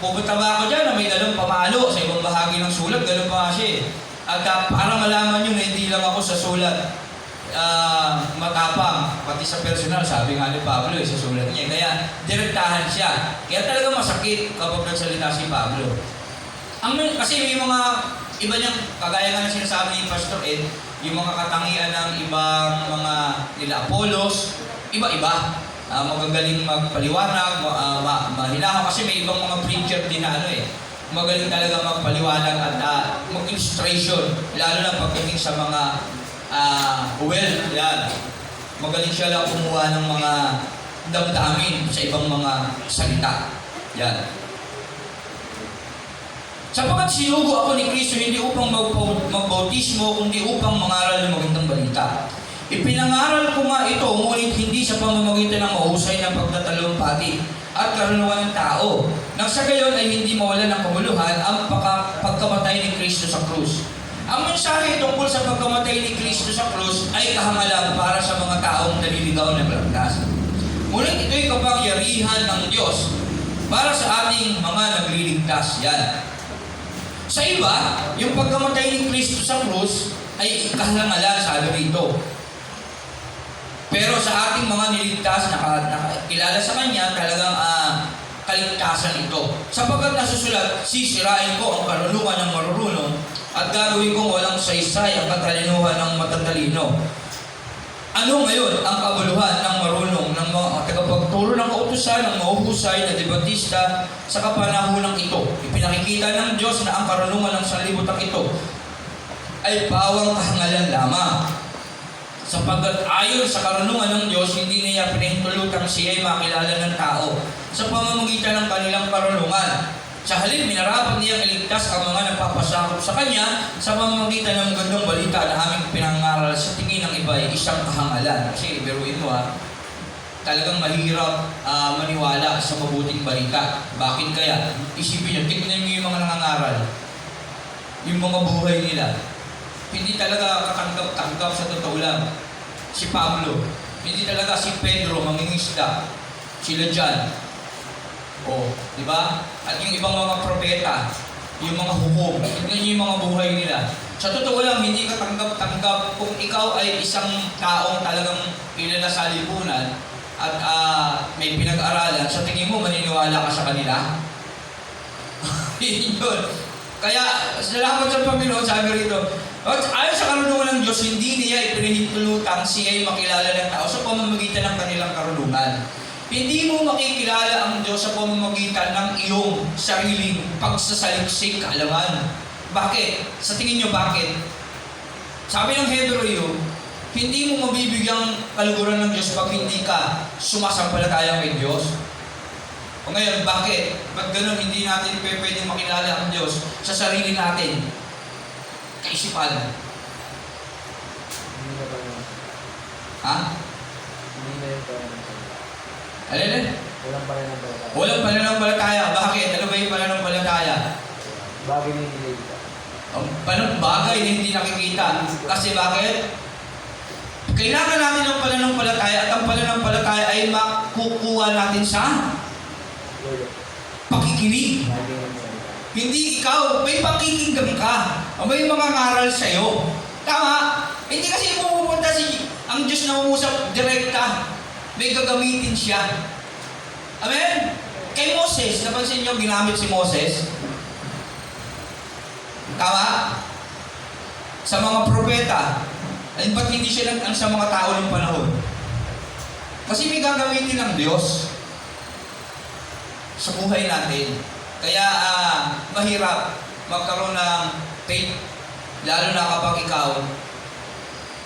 Pupunta ba ako dyan na may dalawang pamalo sa ibang bahagi ng sulat? Ganun pa siya eh. At para malaman nyo na hindi lang ako sa sulat matapang, pati sa personal, sabi nga ni Pablo sa sulat niya. Kaya direktahan siya. Kaya talaga masakit kapag nagsalita si Pablo. Kasi may mga iba niyang, kagaya nga na sinasabi ni Pastor Ed, yung mga katangian ng ibang mga nila Apollos, iba-iba. Magagaling magpaliwanag, mahinahaw kasi may ibang mga preacher din na magaling talaga magpaliwanag at mag-illustration, lalo na pagdating sa mga yan. Magaling siya lang kumuha ng mga damdamin sa ibang mga salita. Yan. Sapagkat sinugo ako ni Kristo hindi upang magbautismo, kundi upang mangaral ng magandang balita. Ipinangaral ko nga ito, ngunit hindi sa pamamagitan ng mahusay na pagtatalumpati at karunungan ng tao. Nang sa gayon ay hindi mawalan ng kabuluhan ang pagkamatay ni Kristo sa krus. Ang mensahe tungkol sa pagkamatay ni Kristo sa krus ay kahangalan para sa mga taong naliligaw na balagtas. Ngunit ito'y kapangyarihan ng Diyos para sa ating mga nagliligtas. Yan. Sa iba, yung pagkamatay ni Kristo sa krus ay kahangalan, sabi rito. Pero sa ating mga niligtas, nakakilala sa Kanya, talagang kaligtasan ito. Sapagkat nasusulat, sisirain ko ang karunungan ng marurunong at gagawin kong walang saysay ang katalinuhan ng matatalino. Ano ngayon ang kabuluhan ng marunong, ng mga tagapagturo ng kautusan, ng mahuhusay na debatista sa kapanahonang ito? Ipinakikita ng Diyos na ang karunungan ng sanlibutan ito ay bawang kahangalan lamang. Sapagkat ayon sa karunungan ng Diyos, hindi niya pinahintulutang siya ay makilala ng tao sa pamamagitan ng kanilang karunungan. Sa halip, minarapat niyang iligtas ang mga nagpapasakop sa Kanya sa pamamagitan ng gandang balita na aming pinangaral sa tingin ng iba ay isang kahangalan. Kasi, biruin mo talagang mahirap maniwala sa mabuting balita. Bakit kaya? Isipin niyo, tignan niyo yung mga nangangaral, yung mga buhay nila. Hindi talaga katanggap-tanggap sa totoo lang. Si Pablo, hindi talaga si Pedro mangingisda. Sila John. Di ba? At yung ibang mga propeta, yung mga hukom, tignan niyo yung mga buhay nila. Sa totoo lang, hindi ka tanggap-tanggap kung ikaw ay isang taong talagang kilala sa lipunan at may pinag-aralan, sa tingin mo, maniniwala ka sa kanila? Yun. Kaya, salamat sa Panginoon, sabi rito, ayon sa karunungan ng Diyos, hindi niya ipinahintulutang siya ay makilala ng tao sa pamamagitan ng kanilang karunungan. Hindi mo makikilala ang Diyos sa pamamagitan ng iyong sariling pagsasaliksik kaalaman. Bakit? Sa tingin nyo, bakit? Sabi ng Hebreo, hindi mo mabibigyang kaluguran ng Diyos pag hindi ka sumasampalataya kay Diyos. O ngayon, bakit? Ba't ganun hindi natin pwedeng makilala ang Diyos sa sarili natin? Kaisipan. Ha? Alin? Walang pananampalataya. Walang pananampalataya. Bakit? Ano ba yung pananampalataya? Bagay na hindi nakikita. Bagay na hindi nakikita. Kasi bakit? Kailangan natin ng pananampalataya at ang pananampalataya ay makukuha natin sa pakikinig. Hindi ikaw, may pakikinggan ka. May mga ngaral sa'yo. Tama? Hindi kasi pupunta ang Diyos na umusap direkta. May gagamitin siya. Amen? Kay Moses, napansin niyo ginamit si Moses? Tama? Sa mga propeta. Ay ba't hindi siya sa mga tao ng panahon? Kasi may gagamitin ng Diyos sa buhay natin. Kaya mahirap magkaroon ng faith, lalo na kapag ikaw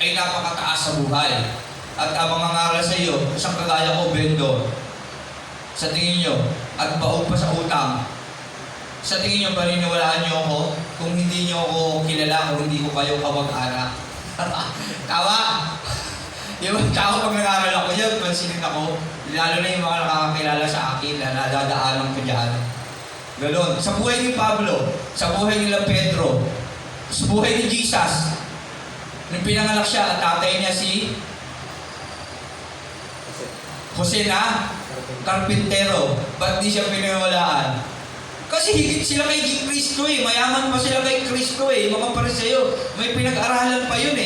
ay napakataas sa buhay. At ang mga ngaral sa iyo, isang kagaya ko, vendor. Sa tingin nyo, at baog pa sa utang. Sa tingin nyo, paniniwalaan nyo ako kung hindi nyo ako kilala, kung hindi ko kayo kamag-anak. Tama? Yung tao pag nangaral ako yan, pansinin ako, lalo na yung mga nakakakilala sa akin na nadadaanan ko dyan. Ganon. Sa buhay ni Pablo, sa buhay nila Pedro, sa buhay ni Jesus, nung pinanganak siya, at tatay niya si Jose na karpintero. Ba't di siya pinaniwalaan? Kasi higit sila kay Kristo mayaman pa sila kay Kristo mga Pariseo, may pinag-aralan pa yun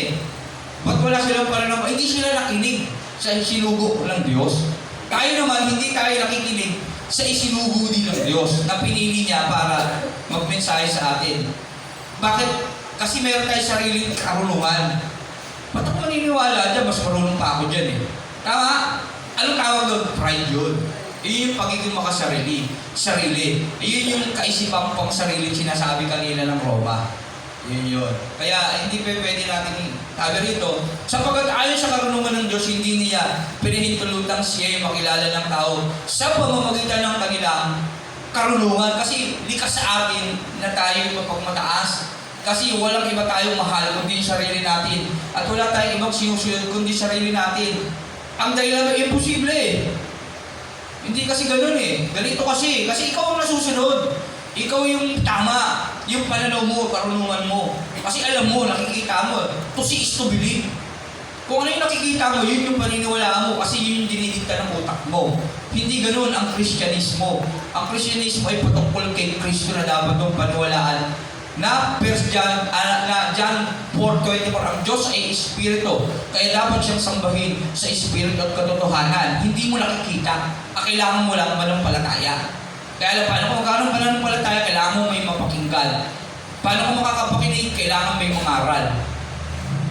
Ba't wala silang pananampalataya? Hindi sila nakinig sa isinugo ng Diyos. Tayo naman, hindi tayo nakikinig sa isinugo din ng Diyos na pinili niya para magmensahe sa atin. Bakit? Kasi meron tayo sariling karunungan. Ba't ako maniniwala dyan? Mas marunong pa ako dyan Tama? Anong tawag doon? Pride yun. Iyon yung pagiging makasarili. Sarili. Iyon yung kaisipang pang sarili sinasabi kanina ng Roma. Yun yun. Kaya hindi pwede natin sabi rito, sapagkat ayon sa karunungan ng Diyos, hindi niya pinahintulutang siya yung makilala ng tao sa pamamagitan ng kanilang karunungan. Kasi likas sa atin na tayo mapagmataas. Kasi walang iba tayong mahal kundi sarili natin. At wala tayong ibang sinusunod kundi sarili natin. Ang dahilan ay imposible Hindi kasi ganun Ganito kasi ikaw ang nasusunod. Ikaw yung tama. Yung pananaw mo, karunungan mo. Kasi alam mo, nakikita mo. To see is to believe. Kung ano yung nakikita mo, yun yung paniniwalaan mo. Kasi yun yung dinidikta ng utak mo. Hindi ganun ang Kristyanismo. Ang Kristyanismo ay patungkol kay Kristo na dapat mong paniwalaan na John 4:24, ang Diyos ay Espiritu. Kaya dapat siyang sambahin sa Espiritu at katotohanan. Hindi mo nakikita. Kailangan mo lang manampalataya. Kaya paano kung magkano pananampalataya, kailangan mo may mapakinggan. Paano kung makakapakinig, kailangan may mangaral.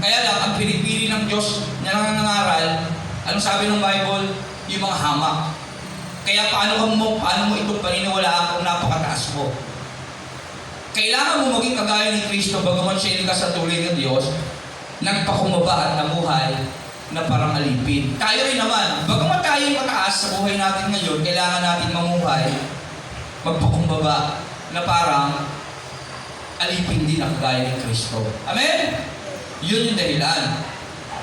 Kaya lang, ang pinipili ng Diyos na nangangaral, anong sabi ng Bible? Yung mga hamak. Kaya paano mo itong paniniwalaan kung napakataas mo? Kailangan mo maging kagaya ni Kristo, bagaman siya ilikas sa tuloy ng Diyos, nagpakumbaba at namuhay na parang alipin. Tayo rin naman, bagaman tayo mataas sa buhay natin ngayon, kailangan natin mamuhay, magpakumbaba na parang alipin din ang kagaya ni Kristo. Amen? Yun yung dahilan.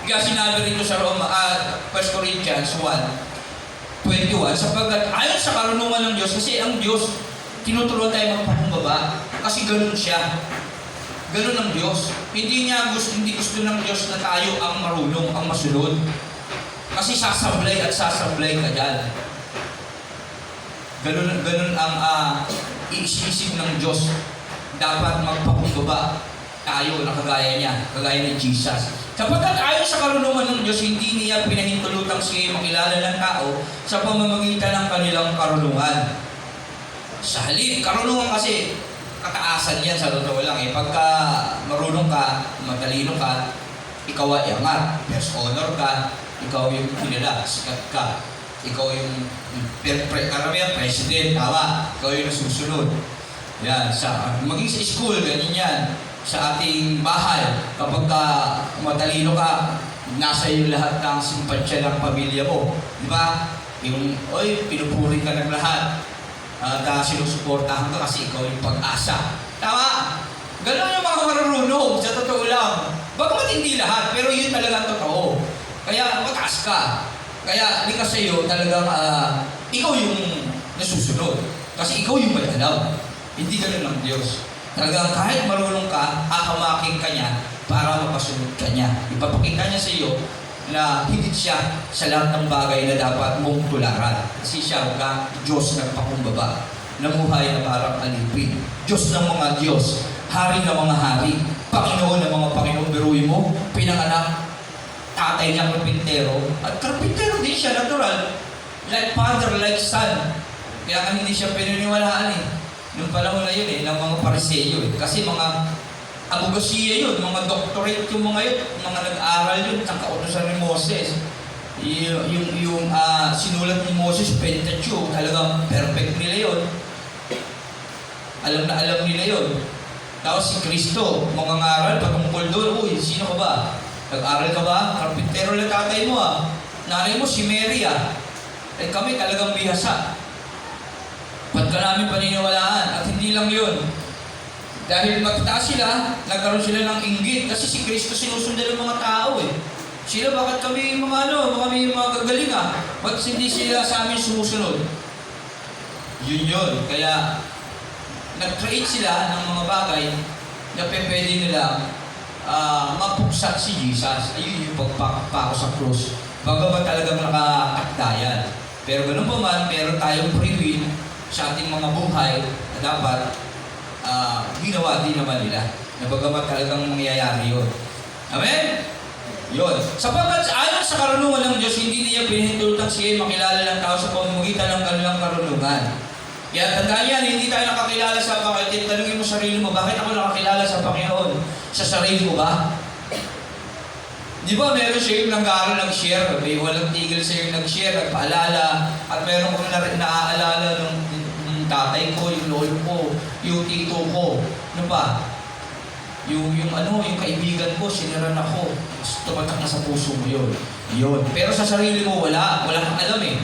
Kaya sinabi rito sa 1 Corinthians 1:21, sapagkat ayon sa karunungan ng Diyos, kasi ang Diyos, tinuturuan tayo magpakumbaba, kasi ganun siya. Ganun ang Diyos. Hindi gusto ng Diyos na tayo ang marunong, ang masunod. Kasi sasablay at sasablay ka dyan. Ganun ang iisip ng Diyos. Dapat magpakumbaba tayo na kagaya niya, kagaya ni Jesus. Sapagkat ayon sa karunungan ng Diyos, hindi niya pinahintulutang siya makilala ng tao sa pamamagitan ng kanilang karunungan. Sa halip, karunungan kasi, kataasan yan sa totoo lang eh. Pagka marunong ka, matalino ka, ikaw ay angat, best honor ka, ikaw yung kilala, sikat ka, ikaw yung karamihan, president, tawa, ikaw yung nasusunod. Yan, maging sa school, ganyan yan. Sa ating bahay, kapag matalino ka, nasa iyo lahat ng simpatsya ng pamilya mo. Di ba? Pinupuri ka ng lahat. At sinusuportahan ka kasi ikaw yung pag-asa. Tama? Ganon yung mga marunong, sa totoo lang. Bagamat hindi lahat, pero yun talaga ang totoo. Kaya mataas ka. Kaya hindi ka sa'yo talagang ikaw yung nasusunod. Kasi ikaw yung may alam. Hindi ganon ang Diyos. Talagang kahit marunong ka, hahamakin ka niya para mapasunod ka niya. Ipapakita niya sa iyo na higit siya sa lahat ng bagay na dapat mong tularan. Kasi siya ang Diyos nagpakumbaba, namuhay na parang alipin. Diyos ng mga Diyos, Hari ng mga hari, Panginoon ng mga Panginoon. Biruin mo, pinanganak, tatay niya karpintero, at karpintero din siya, natural. Like father, like son. Kaya hindi siya pininiwalaan eh. Noong panahon na yun ng mga Pariseyo eh. Kasi mga abogasiya yun, mga doctorate yung mga yun, mga nag-aral yun, ang kautosan ni Moses. Yung sinulat ni Moses, Pentateuch, talagang perfect nila yun. Alam na alam nila yun. Tapos si Kristo, mangangaral patungkol doon, sino ka ba? Nag-aral ka ba? Karpintero lang tatay mo Nanay mo si Mary kami talagang bihasa. Ba't ka namin paniniwalaan? At hindi lang yun. Dahil magtaas sila, nagkaroon sila ng inggit. Kasi si Kristo sinusundan ng mga tao eh. Sila, bakit kami kami mga gagaling Ba't hindi sila sa amin sumusunod? Yun. Kaya, nag-create sila ng mga bagay na pwede nila mapuksak si Jesus. Ayun yung pagpako sa krus. Bagaman talagang nakatakdayan. Pero ganun pa man, meron tayong free will sa ating mga buhay na dapat ginawa din naman nila. Na bagamat talagang mangyayari yun. Amen? Yun. Sapagkat ayon sa karunungan ng Diyos, hindi niya pinahintulutang siya makilala ng tao sa pamamagitan ng kanilang karunungan. Kaya tandaan yan, hindi tayo nakakilala sa Panginoon. Tanungin mo sarili mo, bakit ako nakakilala sa Panginoon? Sa sarili mo ba? Di ba meron siya yung nag-aaral, nag-share, may walang tigil siya yung nag-share, nagpaalala, at meron kong naaalala ng tatay ko, yung lolo ko, yung tito ko, ano pa? Yung kaibigan ko, siniran ako, tumatak na sa puso mo yun. Pero sa sarili mo, wala kang alam eh.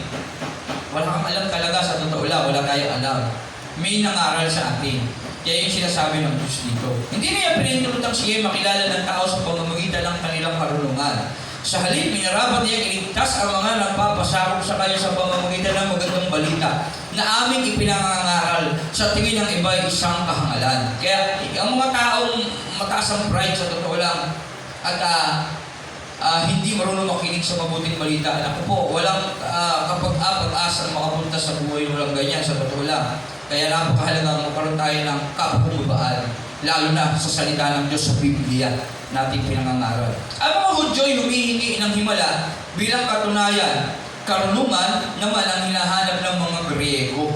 Wala kang alam talaga sa totoo lang, wala tayong alam. May nangaral sa atin. Kaya yung sinasabi ng Diyos dito. Hindi niya pinahintulutang siya makilala ng tao sa pamamagitan ng kanilang karunungan. Sa halip, minarapat niya iligtas ang mga nagpapasakop sa kanya sa pamamagitan ng magandang balita na aming ipinangangaral sa tingin ng iba ay isang kahangalan. Kaya ang mga taong mataas ang pride sa totoo lang at hindi marunong makinig sa mabuting balita. Ako po, walang pag-asa makapunta sa buhay, walang ganyan sa totoo lang. Kaya napakahalaga magkaroon tayo ng kapakumbabaan. lalo na sa salita ng Diyos sa Biblia nating pinangangaral. Ang mga Hudyo ay humihingi ng himala bilang katunayan. Karunungan naman ang hinahanap ng mga Griego.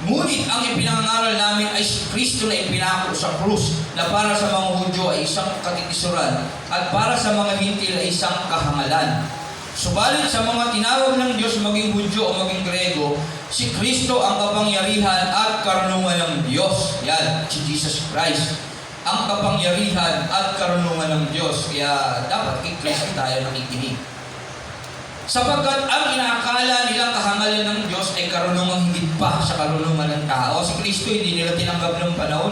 Ngunit ang ipinangangaral namin ay si Kristo na ipinako sa krus, na para sa mga Hudyo ay isang katitisuran at para sa mga Hintil ay isang kahangalan. Subalit sa mga tinawag ng Diyos, maging Hudyo o maging Griego, si Kristo ang kapangyarihan at karunungan ng Diyos. Yan, si Jesus Christ. Ang kapangyarihan at karunungan ng Diyos. Kaya dapat kay Kristo tayo nakikinig. Sapagkat ang inaakala nilang kahangalan ng Diyos ay karunungang higit pa sa karunungan ng tao. Si Kristo hindi nila tinanggap ng panahon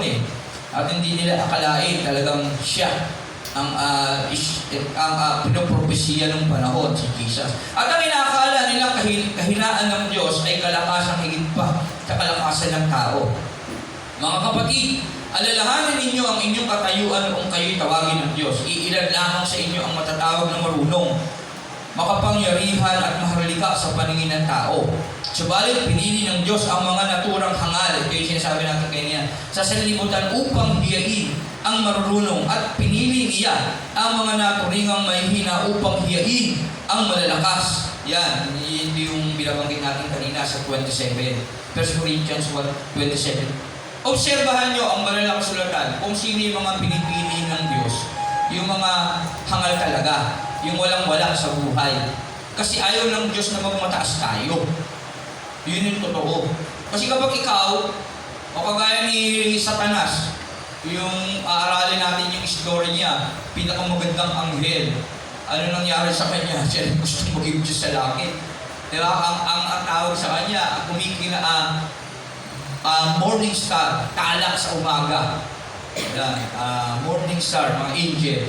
at hindi nila akalain talagang siya ang pinopropesiya ng panahon, si Jesus. At ang inaakala nilang kahinaan ng Diyos ay kalakasang higit pa sa kalakasan ng tao. Mga kapatid, alalahanin ninyo ang inyong katayuan kung kayo'y tawagin ng Diyos. Iilan lamang sa inyo ang matatawag na marunong, makapangyarihan at maharlika sa paningin ng tao. Subalit, pinili ng Diyos ang mga naturang hangal. Ito yung sinasabi natin kanina. Sa sanlibutan upang hiyain ang marunong at pinili niya ang mga naturingang mahihina upang hiyain ang malalakas. Yan, yun yung binabanggit natin kanina sa 27. 1 Corinthians 1:27. Obserbahan nyo ang banal na kasulatan kung sino yung mga pinipili ng Diyos. Yung mga hangal talaga. Yung walang-wala sa buhay. Kasi ayaw ng Diyos na magmataas tayo. Yun yung totoo. Kasi kapag ikaw, o kagaya ni Satanas, yung aaralin natin yung story niya, pinakamagandang anghel, ano nangyari sa kanya? Siya gusto maging Diyos sa langit. Diba? Ang tawag sa kanya, morning star, talak sa umaga. Morning star, mga angel.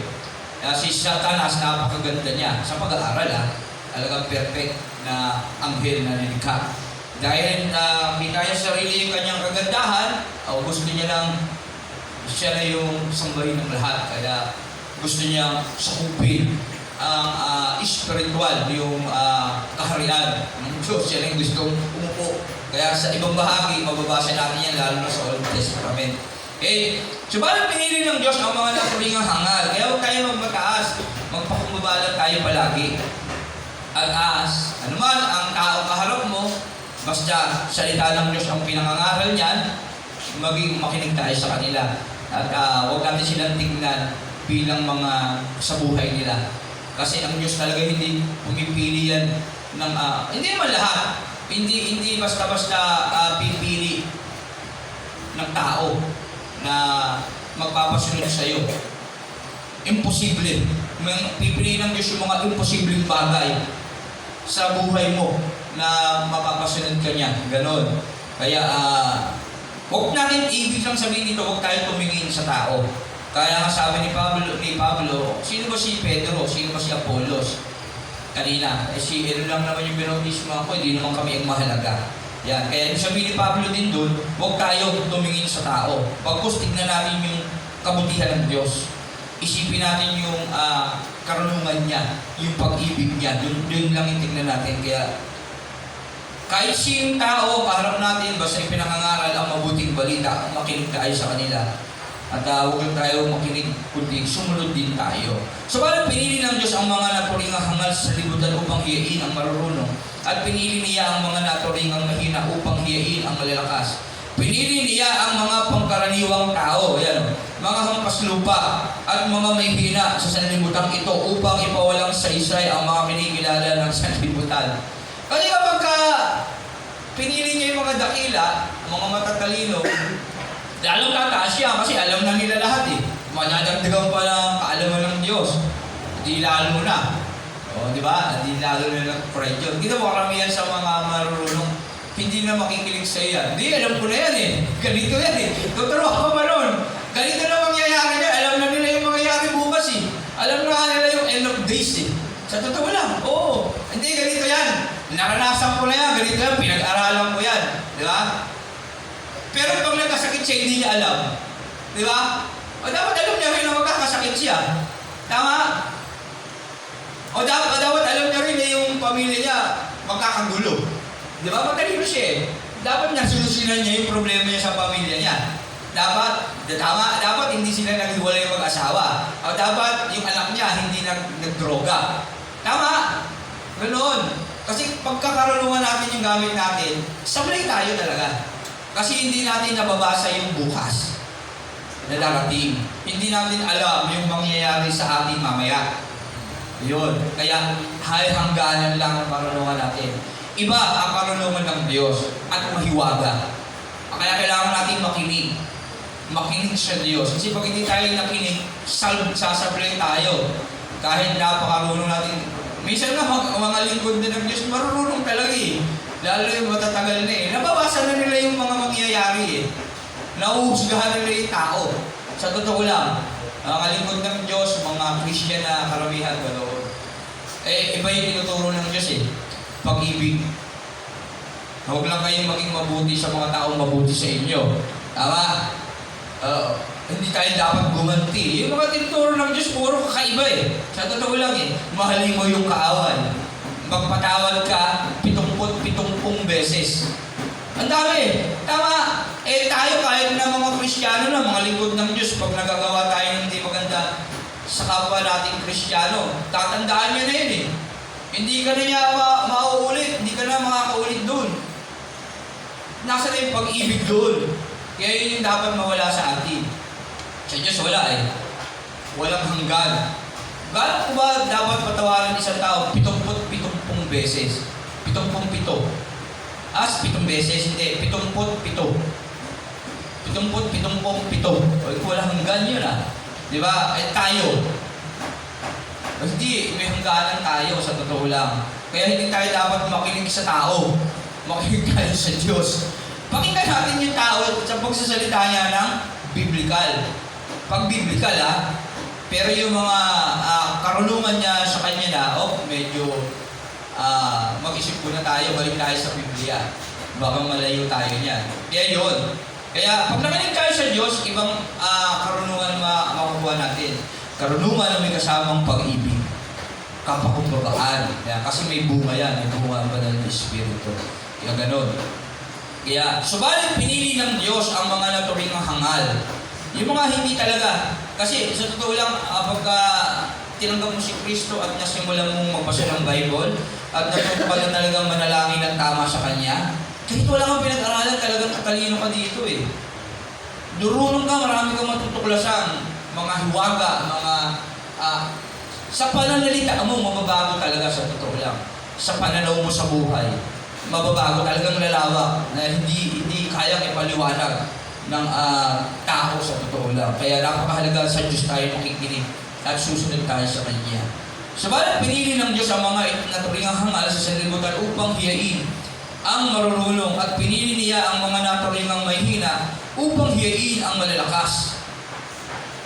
Si Satanas, napakaganda niya sa pag-aaral. Talagang perfect na anghel na nilikha. Dahil kita niya sarili yung kanyang kagandahan, gusto niya lang siya na yung sambahin ng lahat. Kaya gusto niya sakupin ang spiritual, yung kaharian ng Diyos. Siya lang gusto umupo. Kaya sa ibang bahagi, mababasa natin yan lalo na sa Old Testament. Subalit pinili ng Diyos ang mga naturingang hangal. Kaya huwag tayo magmataas. Magpakumbaba lang tayo palagi. At anuman ang tao kaharap mo, basta salita ng Diyos ang pinangangaral niyan, maging makinig tayo sa kanila. At huwag natin silang tingnan bilang mga sa buhay nila. Kasi ang Diyos talaga hindi pumipili yan ng, hindi naman lahat. Hindi basta-basta pipili ng tao na magpapasunod sa iyo. Imposible. Pipili ng Diyos yung mga imposibleng bagay sa buhay mo na mapapasunod ka niya. Ganon. Kaya, huwag natin ibig lang sabihin dito, huwag tayo tumingin sa tao. Kaya nga sabi ni Pablo, sino ba si Pedro? Sino ba si Apollos? Kanina, ano lang naman yung binautismo ako, hindi naman kami ang mahalaga. Yan. Kaya yung sabi ni Pablo din doon, huwag tayo tumingin sa tao. Pagkus, tignan natin yung kabutihan ng Diyos. Isipin natin yung karunungan niya, yung pag-ibig niya. Yun lang yung tignan natin. Kaya kahit sinong tao, kaharap natin, basta yung pinangangaral ang mabuting balita, makinig tayo sa kanila. At huwag lang tayo makinig, kundi sumunod din tayo. So, parang pinili ng Diyos ang mga naturingang hangal sa libutan upang hiyain ang marurunong. At pinili niya ang mga naturingang mahina upang hiyain ang malalakas. Pinili niya ang mga pangkaraniwang tao, mga hampas lupa at mga may hina sa sanlibutan ito upang ipawalang saysay ang mga kinikilala ng sanlibutan. Kasi kapag pinili niya yung mga dakila, mga matatalino, lalong tataas siya kasi alam na nila lahat Madadagdagan pa ng kaalaman ng Diyos. Di lalo na. Di ba? Di lalo na ng-pray Diyos. Kita mo karamihan sa mga marurunong, hindi na makikinig sa yan. Hindi, alam ko na yan Ganito yan Tuturuan ko pa nun. Ganito na mangyayari niya. Alam na nila yung mangyayari bukas Alam na nila yung end of days Sa totoo lang. Oo. Hindi, ganito yan. Naranasan ko na yan. Ganito yan. Pinag-aralan ko yan. Di ba? Pero pag nagkasakit siya, hindi niya alam. Di ba? O dapat alam niya rin na magkakasakit siya. Tama? O dapat alam niya rin na yung pamilya niya magkakagulo. Di ba? Matalino siya dapat nasolusyonan niya yung problema niya sa pamilya niya. Dapat hindi sila naghiwalay yung mag-asawa. O dapat yung anak niya hindi nagdroga. Tama? Ganoon. Kasi pagkakarunungan natin yung gamit natin, sablay tayo talaga. Kasi hindi natin nababasa yung bukas na darating. Hindi natin alam yung mangyayari sa atin mamaya. Yun. Kaya hangganan lang ang karunungan natin. Iba ang karunungan ng Diyos at mahiwaga. Kaya kailangan natin makinig. Makinig sa Diyos. Kasi pag hindi tayo nakinig, sasablay tayo. Kahit napakarunong natin. Minsan nga mga lingkod din ng Diyos, marunong talaga eh. Lalo yung matatagal na eh. Nababasa na nila yung mga mangyayari eh. Nauhusgahan na nila yung tao. Sa totoo lang, mga lingkod ng Diyos, mga Christian na karamihan ganoon. Iba yung tinuturo ng Diyos eh. Pag-ibig. Huwag lang kayong maging mabuti sa mga taong mabuti sa inyo. Tama? Hindi tayo dapat gumanti. Yung mga tinuturo ng Diyos, puro kakaiba eh. Sa totoo lang eh, mahalin mo yung kaaway. Magpatawad ka 70 beses. Ang dami. Tama. Tayo kahit na mga Kristiyano na, mga lingkod ng Diyos, pag nagagawa tayo ng hindi maganda sa kapwa nating Kristiyano, tatandaan niya na yun eh. Hindi ka na niya mauulit. Hindi ka na makakaulit doon. Nasa na yung pag-ibig doon. Kaya yun yung dapat mawala sa atin. Sa Diyos wala eh. Walang hanggan. Gaano ko ba dapat patawarin isang tao? 70 beses. 77. 7 beses, hindi. 77. 77. Walang hanggan yun ah. Diba? Tayo. Hindi, may hangganan tayo sa totoo lang. Kaya hindi tayo dapat makinig sa tao. Makinig tayo sa Diyos. Pakinggan natin yung tao sa pagsasalita niya ng biblical. Pag biblical pero yung mga karunungan niya sa kanya na, medyo mag-isip ko na tayo, balik tayo sa Biblia. Baka malayo tayo niyan. Kaya yun. Kaya pag nakinig tayo sa Diyos, ibang karunungan makukuha natin. Karunungan na may kasamang pag-ibig. Kapakumbagaan. Kasi may bunga yan. May bunga ang banal na Espiritu. Kaya ganun. Kaya, subalit pinili ng Diyos ang mga naturing hangal. Yung mga hindi talaga. Kasi sa totoo lang, pagka tinanggap mo si Kristo at nasimulan mong magbasa ng Bible at natuto ka na talagang manalangin ng tama sa Kanya, kahit wala kang pinag-aralan, talagang katalino ka dito eh. Durunong ka, marami kang matutuklasan. Mga hiwaga, sa pananalita mo, mababago talaga sa totoo lang. Sa pananaw mo sa buhay, mababago talagang lalawak na hindi kayang ipaliwanag ng tao sa totoo lang. Kaya napakahalaga sa Diyos tayo makikinig at susunod tayo sa Kanya. Sabalit pinili ng Diyos ang mga naturingang hangal sa sanlibutan upang hiyain ang marurunong at pinili niya ang mga naturingang mahina upang hiyain ang malalakas.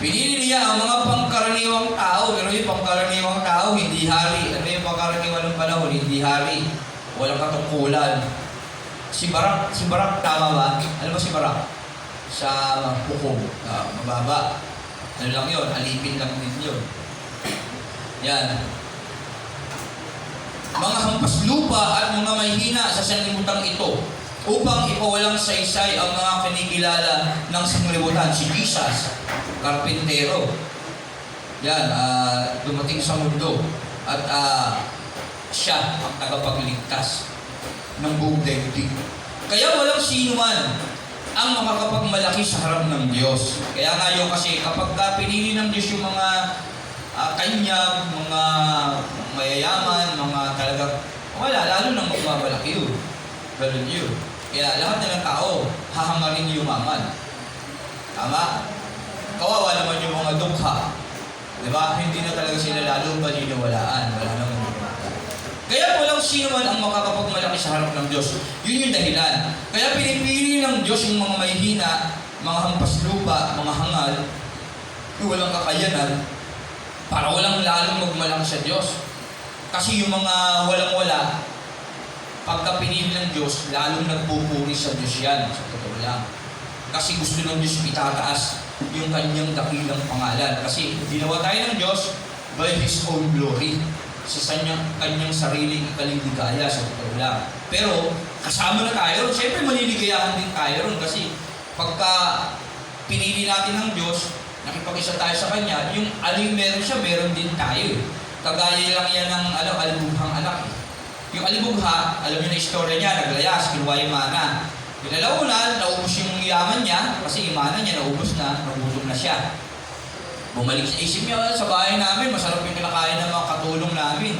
Pinili niya ang mga pangkaraniwang tao, pero yung pangkaraniwang tao, hindi hari. Ano yung pangkaraniwang ng panahon? Hindi hari. Walang katungkulan. Si Barak, tama ba? Ano ba si Barak? Sa hukom, mababa. Ano lang yun? Alipin lang din yun. Yan. Mga hampas lupa at mga mahihina sa sanlibutan ito upang ipawalang saysay ang mga kinikilala ng sanlibutan. Si Jesus, karpintero. Yan, dumating sa mundo. At siya ang tagapagligtas ng buong daigdig. Kaya walang sino man ang makakapagmalaki sa harap ng Diyos. Kaya ngayon kasi kapag pinili ng Diyos yung mga kanya, mga mayayaman, mga talagang wala, lalo nang magbabalaki yun. Ganun yun. Kaya lahat na ng tao, hahangarin yumaman. Tama? Kawawa naman yung mga dukha. Diba? Hindi na talaga sila lalo paniniwalaan. Wala naman yung kaya walang sino man ang makakapagmalaki sa harap ng Diyos. Yun yung dahilan. Kaya pinipili ng Diyos yung mga mahihina, mga hampas lupa, mga hangal, yung walang kakayanan, para walang lalong magmalaki sa Diyos. Kasi yung mga walang-wala, pagka pinili ng Diyos, lalong nagpupuri sa Diyos yan. Sa totoo lang. Kasi gusto ng Diyos itataas yung kanyang dakilang pangalan. Kasi ginawa tayo ng Diyos by His own glory. sa kanyang sariling ikaligligaya sa totoo lang. Pero kasama na tayo, siyempre maliligayahan din tayo ron kasi pagka pinili natin ng Diyos, nakipag-isa tayo sa Kanya, yung ano yung meron siya, meron din tayo. Kagaya lang yan ng alibughang anak. Yung alibugha, alam niyo na istorya niya, naglayas, kinuha yung mana. Yung alauna, naubos yung yaman niya, kasi yung mana niya naubos na, nagutom na siya. Bumalik sa isip niya, sa bahay namin, masarap yung kinakain ng mga katulong namin.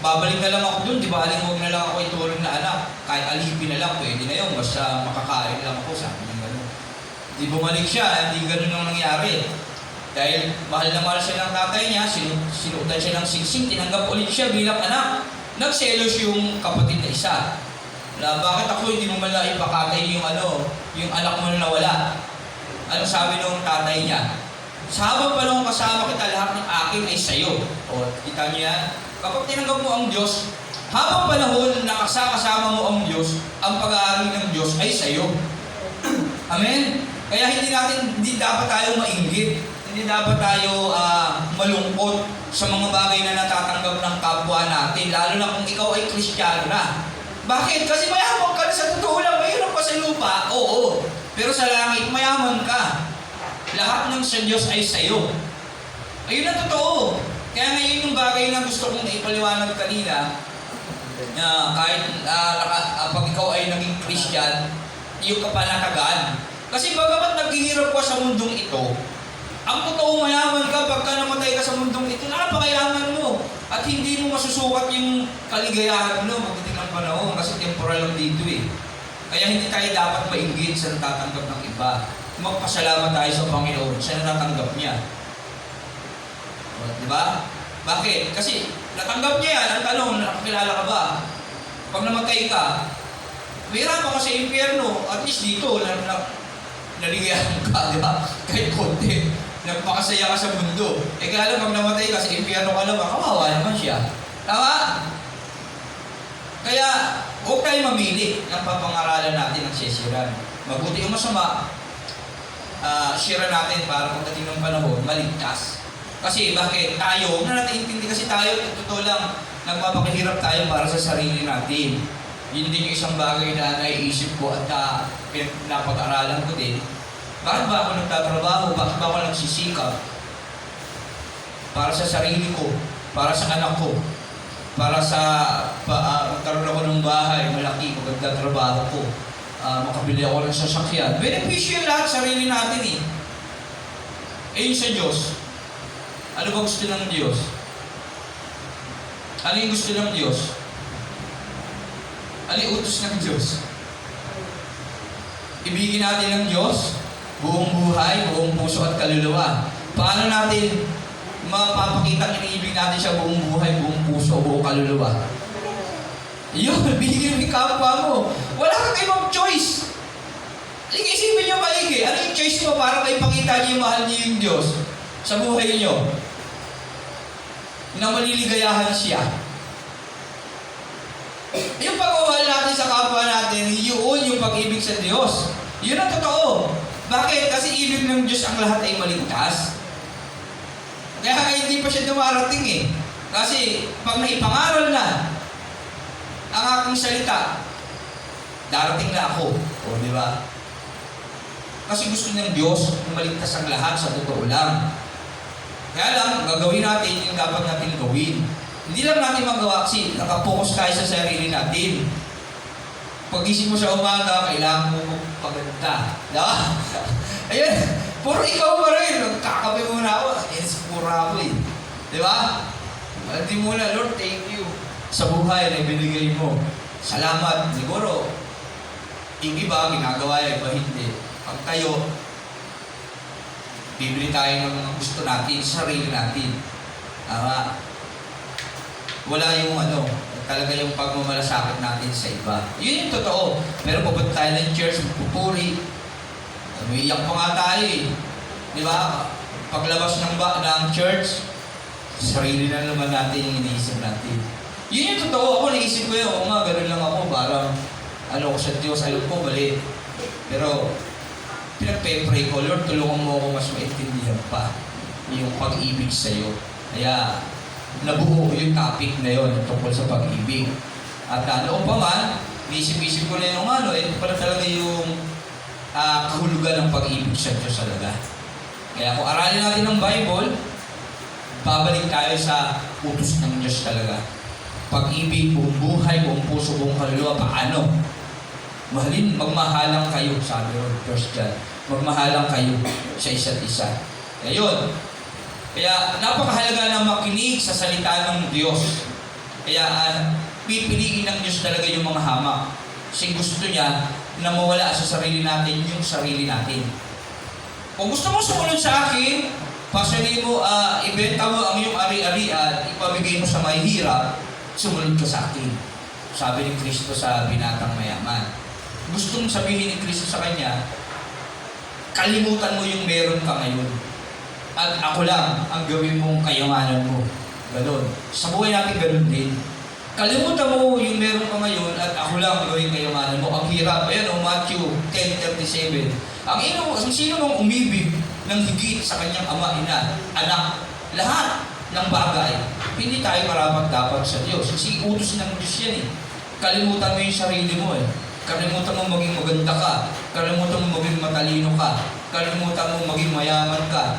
Babalik na lang ako dun, di ba aling huwag na lang ako itulong na anak. Kahit alipin na lang, pwede na yun, basta makakain lang ako, sabi niya gano'n. Di bumalik siya, hindi gano'n ang nangyari. Dahil mahal na mahal siya ng tatay niya, sinuotan siya ng singsing, tinanggap ulit siya bilang anak. Nagselos yung kapatid na isa. Na bakit ako hindi mo man lang ipakatay yung anak mo na nawala? Anong sabi nung tatay niya? Sa habang panahon kasama kita, lahat ng akin ay sayo. O, kita niyo yan? Kapag tinanggap mo ang Diyos, habang panahon na kasama mo ang Diyos, ang pag-aari ng Diyos ay sayo. Amen? Kaya hindi dapat tayo mainggit. Hindi dapat tayo malungkot sa mga bagay na natatanggap ng kapwa natin, lalo na kung ikaw ay Kristiyano na. Bakit? Kasi mayaman ka na sa totoo lang, mayroon pa sa lupa, oo. Pero sa langit, mayaman ka. Lahat ng sa Diyos ay sayo. Ayun ang totoo. Kaya ngayon yung bagay na gusto kong ipaliwanag kanina, na kahit pag ikaw ay naging Christian, yung kapanatagan. Kasi bagamat naghihirap ka sa mundong ito, ang totoo mayaman ka pagka namatay ka sa mundong ito, napakayaman mo. At hindi mo masusukat yung kaligayahan mo pagdating ng panahon kasi temporal lang dito eh. Kaya hindi tayo dapat mainggit sa natatanggap ng iba. Magpasalamat tayo sa Panginoon sa natatanggap niya. Diba? Bakit? Kasi natanggap niya yan. Ang tanong, nakakilala ka ba? Pag namatay ka, mahirapan ka sa impyerno. At least dito, naligayahan ka, di ba? Kahit konti. Nagpakasaya ka sa mundo. Eh kaya lang, pag namatay ka sa impyerno ka naman, kawawa naman siya. Tama? Kaya, huwag tayo mamili ng papangaralan natin ng sisiran. Mabuti o masama, share natin para pagdating ng panahon, maligtas. Kasi bakit? Tayo, na natin intindi kasi tayo, totoo lang, nagpapakahirap tayo para sa sarili natin. Yun din yung isang bagay na naiisip ko at napag-aralan ko din. Bakit ba ako nagtatrabaho? Bakit ba ako nagsisikap? Para sa sarili ko, para sa anak ko, para sa magkaroon ako ng bahay, malaki, maganda trabaho ko, makabili ako ng sasakyan. Benepisyo yung lahat sarili natin eh. Eh yun sa Diyos, ano ba gusto ng Diyos? Ano yung gusto ng Diyos? Ano yung utos ng Diyos? Ibigin natin ng Diyos, buong buhay, buong puso at kaluluwa. Paano natin mapapakita iniibig natin siya buong buhay, buong puso, buong kaluluwa? Yun, bigyan mo yung kapwa mo. Wala kang ibang choice. Isipin niyo maigi. Ano yung choice mo para maipakita niyo yung mahal niyo yung Diyos sa buhay niyo? Na maliligayahan siya. Yung pagmamahal natin sa kapwa natin, yun yung pag-ibig sa Diyos. Yun ang totoo. Bakit? Kasi ibig ng Diyos ang lahat ay maligtas. Kaya hindi pa siya dumarating eh. Kasi pag naipangaral na ang aking salita, darating na ako. O, di ba? Kasi gusto ng Diyos na maligtas ang lahat sa totoo lang. Kaya lang, gagawin natin yung dapat natin gawin. Hindi lang natin magawa kasi nakapokus tayo sa sarili natin. Pag-isip mo sa umaga, kailangan mo magpaganda. Diba? Ayan, puro ikaw pa rin. Nagkakape muna ako. Pura ako eh. Diba? Hindi muna, Lord, thank you sa buhay na binigay mo. Salamat. Siguro, yung iba, ginagawa yung iba hindi. Pag tayo, bibili tayo ng mga gusto natin, sarili natin. Tama. Wala yung talaga yung pagmamalasakit natin sa iba. Yun yung totoo. Pero pupunta tayo ng church, pupuri. Umiiyak pa nga tayo eh. Di ba? Paglabas ng church, sarili na naman natin yung iniisip natin. Yun yung totoo. Ako naisip ko yun, oo nga, ganun lang ako. Parang, ko sa Diyos, alam ko, mali. Pero, pinagpe-pray ko, Lord, tulungan mo ako mas maintindihan pa yung pag-ibig sa'yo. Kaya, nabuo yung topic na yon tungkol sa pag-ibig. At noon pa man, isip-isip ko na yung ito pala talaga yung kahulugan ng pag-ibig sa Diyos talaga. Kaya kung aralin natin ng Bible, babalik tayo sa utos ng Diyos talaga. Pag-ibig, buong buhay, buong puso, buong kaluluwa, paano? Magmahalang kayo, sabi ng Diyos dyan. Magmahalang kayo sa isa't isa. Kaya yun. Kaya napakahalaga na makinig sa salita ng Diyos. Kaya pipiliin ng Diyos talaga yung mga hamak. Kasi gusto niya na mawala sa sarili natin yung sarili natin. Kung gusto mo sumunod sa akin, pasali mo, ibenta mo ang iyong ari-ari at ipamigay mo sa mahihirap, sumunod ka sa akin. Sabi ni Kristo sa binatang mayaman. Gustong sabihin ni Kristo sa kanya, kalimutan mo yung meron ka ngayon. At ako lang ang gawin mong kayamanan mo. Ganon. Sa buhay natin ganon din. Kalimutan mo yung meron ka ngayon at ako lang ang gawin kayamanan mo. Ang hirap. Ayan Matthew 10:37. Ang sino mong umibig ng higit sa kanyang ama, ina, anak, lahat ng bagay, hindi tayo marapat-dapat sa Diyos. Kasi utos ng Diyos yan eh. Kalimutan mo yung sarili mo eh. Kalimutan mo maging maganda ka. Kalimutan mo maging matalino ka. Kalimutan mo maging mayaman ka.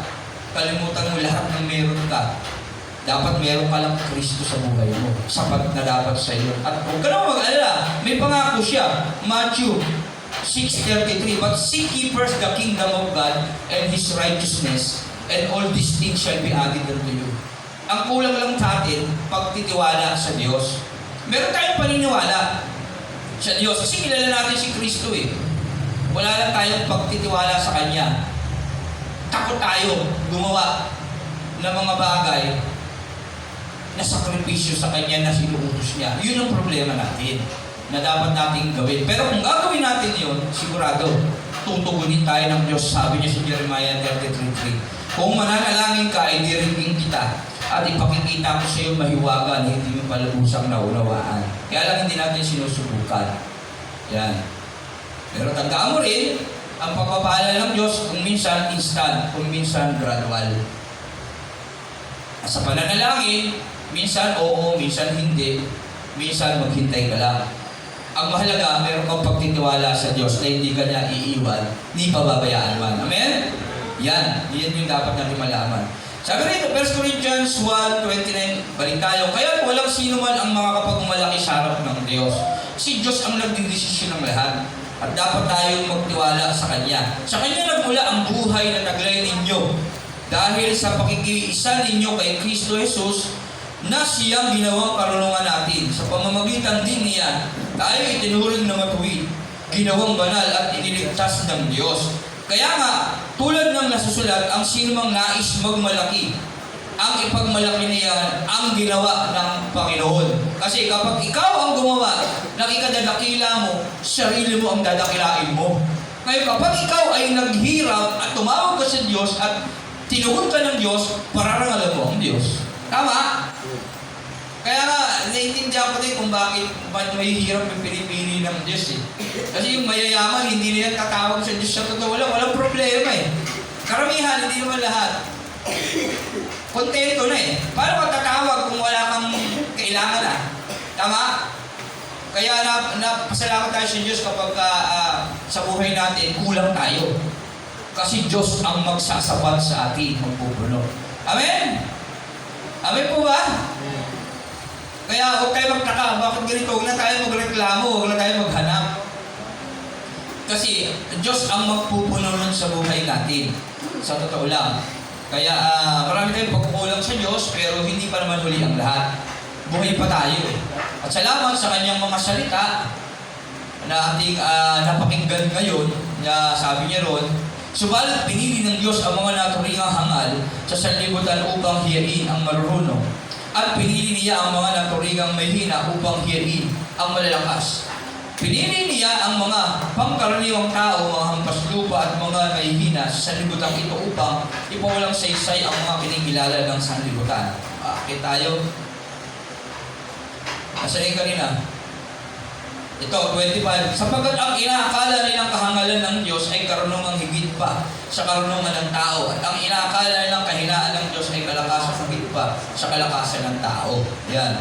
Kalimutan mo lahat ng meron ka. Dapat meron ka lang Kristo sa buhay mo. Sapat na dapat sa iyo. At huwag ka na mag-alala. May pangako siya. Matthew 6:33. But seek ye first the kingdom of God and His righteousness, and all these things shall be added unto you. Ang kulang lang sa atin, pagtitiwala sa Diyos. Meron tayong paniniwala sa Diyos. Kasi kilala natin si Kristo eh. Wala lang tayong pagtitiwala sa Kanya. Takot tayo gumawa ng mga bagay na sakripisyo sa Kanya na sinuutos niya. Yun ang problema natin na dapat nating gawin. Pero kung gagawin natin yun, sigurado, tutugunin tayo ng Diyos. Sabi niya sa Jeremiah 33:3. Kung mananalangin ka, ay dirigin kita at ipakikita ko sa iyo mahiwaga na hindi mo palubusang naunawaan. Kaya lang hindi natin sinusubukan. Yan. Pero tandaan mo rin, ang pagpapala ng Diyos, kung minsan instant, kung minsan gradual. Sa pananalangin, minsan oo, minsan hindi, minsan maghintay ka lang. Ang mahalaga, meron kang pagtitiwala sa Diyos na hindi ka niya iiwan, hindi pababayaan man. Amen? Yan yung dapat natin malaman. Sabi rito, 1 Corinthians 1:29, balik tayo. Kaya walang sino man ang makakapagmalaki sa harap ng Diyos. Si Diyos ang nagdidesisyon ng lahat. At dapat tayong magtiwala sa Kanya. Sa Kanya nagmula ang buhay na taglay ninyo. Dahil sa pakikiisa ninyo kay Kristo Jesus, na siyang ginawang karunungan natin. Sa pamamagitan din niya, tayo itinuring na matuwid, ginawang banal at iniligtas ng Diyos. Kaya nga, tulad ng nasusulat, ang sinumang nais magmalaki, ang ipagmalaki niya ang ginawa ng Panginoon. Kasi kapag ikaw ang gumawa ng ikadadakila mo, sarili mo ang dadakilain mo. Ngayon kapag ikaw ay naghirap at tumawag ka sa Diyos at tinugon ka ng Diyos, pararangalan mo ang Diyos. Tama? Kaya nga, naiintindihan ko din kung bakit may hirap yung pinipili ng Diyos eh. Kasi yung mayayaman, hindi nila tatawag sa Diyos sa totoo lang. Walang problema eh. Karamihan, hindi naman lahat. Kontento na eh. Paano ka tatawag kung wala kang kailangan na? Tama? Kaya napasalamat tayo sa Diyos kapag sa buhay natin, kulang tayo. Kasi Diyos ang magsasabat sa atin, magpupuno. Amen? Amen po ba? Kaya huwag tayo magtaka, bakit ganito? Huwag na tayo magreklamo, huwag na tayo maghanap. Kasi Diyos ang magpupuno nun sa buhay natin. Sa totoo lang. Kaya marami tayong pagkukulang sa Diyos, pero hindi pa naman huli ang lahat. Buhay pa tayo eh. At salamat sa kanyang mga salita na ating napakinggan ngayon, na sabi niya ron, subalit pinili ng Diyos ang mga naturingang hangal sa sanlibutan upang hiyain ang marurunong. At pinili niya ang mga naturigang may hina upang hiyain ang malalakas. Pinili niya ang mga pangkaraniwang tao, mga hampas lupa at mga nahihina sa sanlibutan ito upang ipawalang saysay ang mga kinigilala ng sanlibutan. Bakit tayo? Nasaan yung kanina? Ito, 25. Sapagkat ang inaakala nilang kahangalan ng Diyos ay karunungang higit pa sa karunungan ng tao. At ang inaakala nilang kahinaan ng Diyos ay kalakasan higit lupa sa kalakasan ng tao. Yan.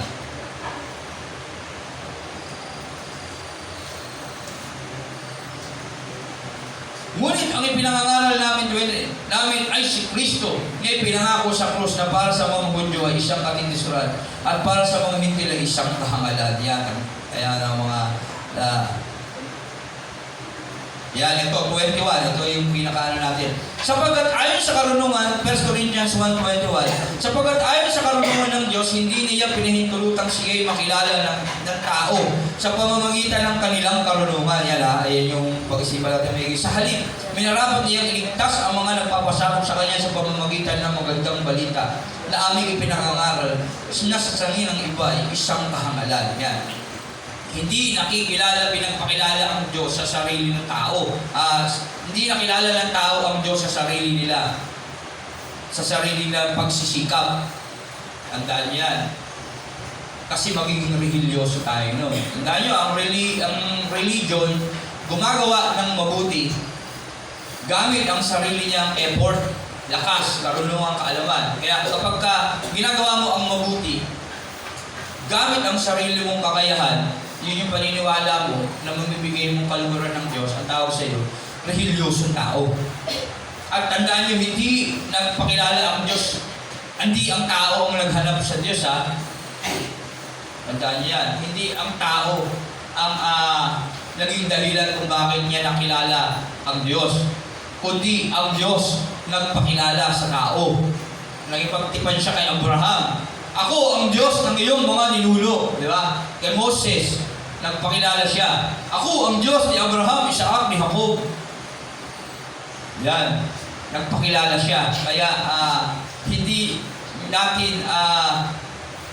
Ngunit ang ipinangangaral namin ay si Kristo na ipinangako sa krus na para sa mga Hudyo ay isang katinisuran at para sa mga Hintil ay isang kahangalan. Yan. Kaya ng mga yan, ito, 21. Ito yung pinakaano natin. Sapagkat ayon sa karunungan, 1 Corinthians 1:21, sapagkat ayon sa karunungan ng Diyos, hindi niya pinahintulutang siya'y makilala ng tao sa pamamagitan ng kanilang karunungan. Yan ayan yung pag-isipan natin may sa halip. Minarapat niyang iligtas ang mga nagpapasakop sa kanya sa pamamagitan ng magandang balita na aming ipinangangaral na sa sangin ng iba ay isang kahangalan. Yan. Hindi nakikilala, pinagpakilala ang Diyos sa sarili ng tao. Hindi nakilala ng tao ang Diyos sa sarili nila. Sa sarili nilang pagsisikap. Tandaan yan. Kasi magiging religyoso tayo, no? Tandaan nyo, ang religion, gumagawa ng mabuti gamit ang sarili niyang effort, lakas, karunungan, kaalaman. Kaya kapag ginagawa mo ang mabuti, gamit ang sarili mong kakayahan, yun yung paniniwala mo na mamibigay mong kaluguran ng Diyos, ang tawag sa iyo, rehilyosong tao. At tandaan nyo, hindi nagpakilala ang Diyos, hindi ang tao ang naghanap sa Diyos, ha? Tandaan nyo yan, hindi ang tao ang naging dahilan kung bakit niya nakilala ang Diyos, kundi ang Diyos nagpakilala sa tao. Nagipagtipan siya kay Abraham. Ako ang Diyos ng iyong mga ninuno. Di ba? Kay Moses, nagpakilala siya. Ako ang Diyos ni Abraham, Isaac, ni Jacob. Yan. Nagpakilala siya. Kaya hindi natin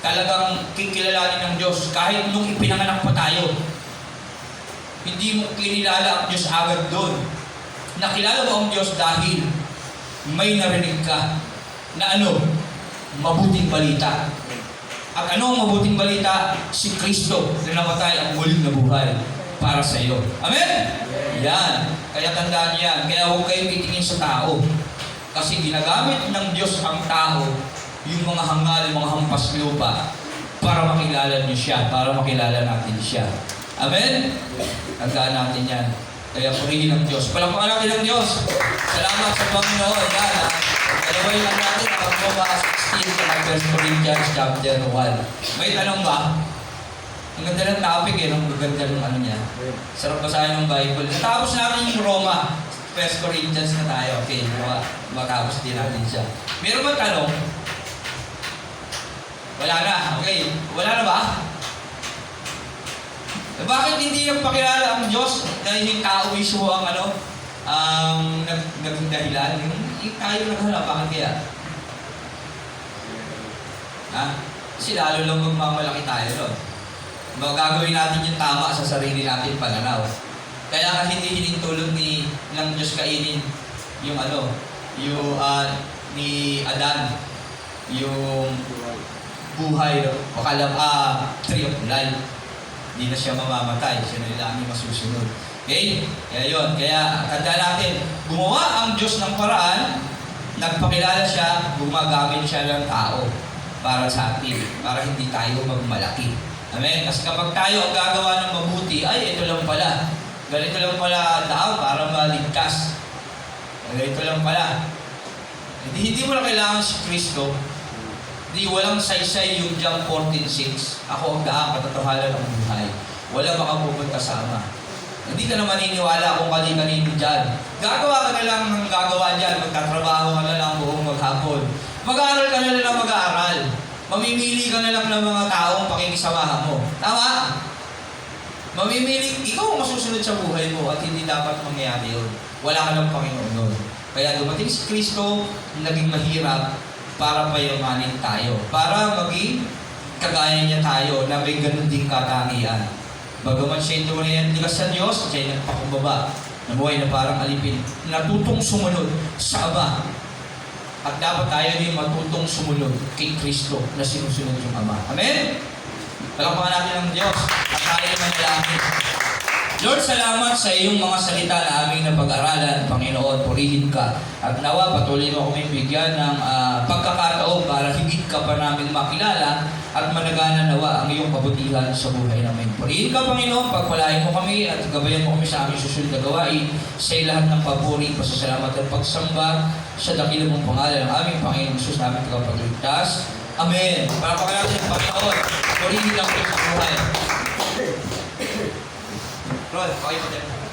talagang kikilalanin ng Diyos kahit nung ipinanganak pa tayo. Hindi mo kinilala ang Diyos agad doon. Nakilala mo ang Diyos dahil may narinig ka na mabuting balita. At ano ang mabuting balita? Si Kristo na namatay ang muling nabuhay para sa iyo. Amen? Yan. Kaya tandaan niyo yan. Kaya huwag kayong titingin sa tao. Kasi ginagamit ng Diyos ang tao, yung mga hangal, mga hampas lupa, para makilala niyo siya, para makilala natin siya. Amen? Tandaan natin yan. Kaya purihin ang Diyos. Palakpakan natin ang Diyos. Salamat sa Panginoon. Yan. Dalaway lang natin ang Roma 16 sa 1 Corinthians chapter 1. May tanong ba? Ang ganda ng topic ang ganda ng niya. Sarap basahin ng Bible. Natapos natin yung Roma. 1 Corinthians na tayo. Okay, matapos din natin siya. Meron ba tanong? Wala na. Okay. Wala na ba? Bakit hindi nagpakilala ang Diyos dahil yung tao mismo ang naging dahilan? Yung tayo naghanap, bakit kaya? Kasi lalo lang magmamalaki tayo doon. Magagawin natin yung tama sa sarili natin pananaw. Kaya hindi hinintulog ng Diyos kainin yung ni Adan, yung buhay, tree of life. Hindi na siya mamamatay, siya na lang yung masusunod. Okay? Kaya yun. Kaya tanda natin, gumawa ang Diyos ng paraan, nagpakilala siya, gumagamit siya ng tao para sa atin, para hindi tayo magmalaki. Amen? Kasi kapag tayo ang gagawa ng mabuti, ay ito lang pala. Ganito lang pala tao para maligtas. Ganito lang pala. Hindi mo na kailangan si Kristo. Di walang saysay yung John 14:6. Ako ang daan, katotohanan ng buhay. Wala makapupunta sa Ama. Hindi ka na maniniwala kung kani-kanino dyan. Gagawa ka na lang ng gagawa dyan. Magtatrabaho ka na lang buong maghapon. Mag-aaral ka na lang mag-aaral. Mamimili ka na lang ng mga taong pakikisamahan mo. Tama? Mamimili, ikaw ang masusunod sa buhay mo at hindi dapat mangyayari yun. Wala ka ng Panginoon nun. Kaya dumating si Kristo, naging mahirap para mayamanin tayo. Para maging kagaya niya tayo na may ganun din katangian. Bagaman siya ito na yan, likas sa Diyos, siya nagpakumbaba. Nabuhay na parang alipin. Natutong sumunod sa Ama. At dapat tayo din matutong sumunod kay Kristo na sinusunod yung Ama. Amen? Palakpakan natin ang Diyos at tayo manalangin. Lord, salamat sa iyong mga salita na aming napag-aralan. Panginoon, purihin ka. At nawa, patuloy mo kami bigyan ng pagkakataon para higit ka pa namin makilala at managana nawa ang iyong kabutihan sa buhay namin. Purihin ka, Panginoon, pagpalain mo kami at gabayan mo kami sa aming susunod na gawain sa lahat ng papuri, pasasalamat at pagsamba sa dakilang mong pangalan ng aming Panginoon Jesus namin tagapagligtas. Amen. Para pa natin ang Panginoon, purihin lang po sa buhay. Rod, pakipatid.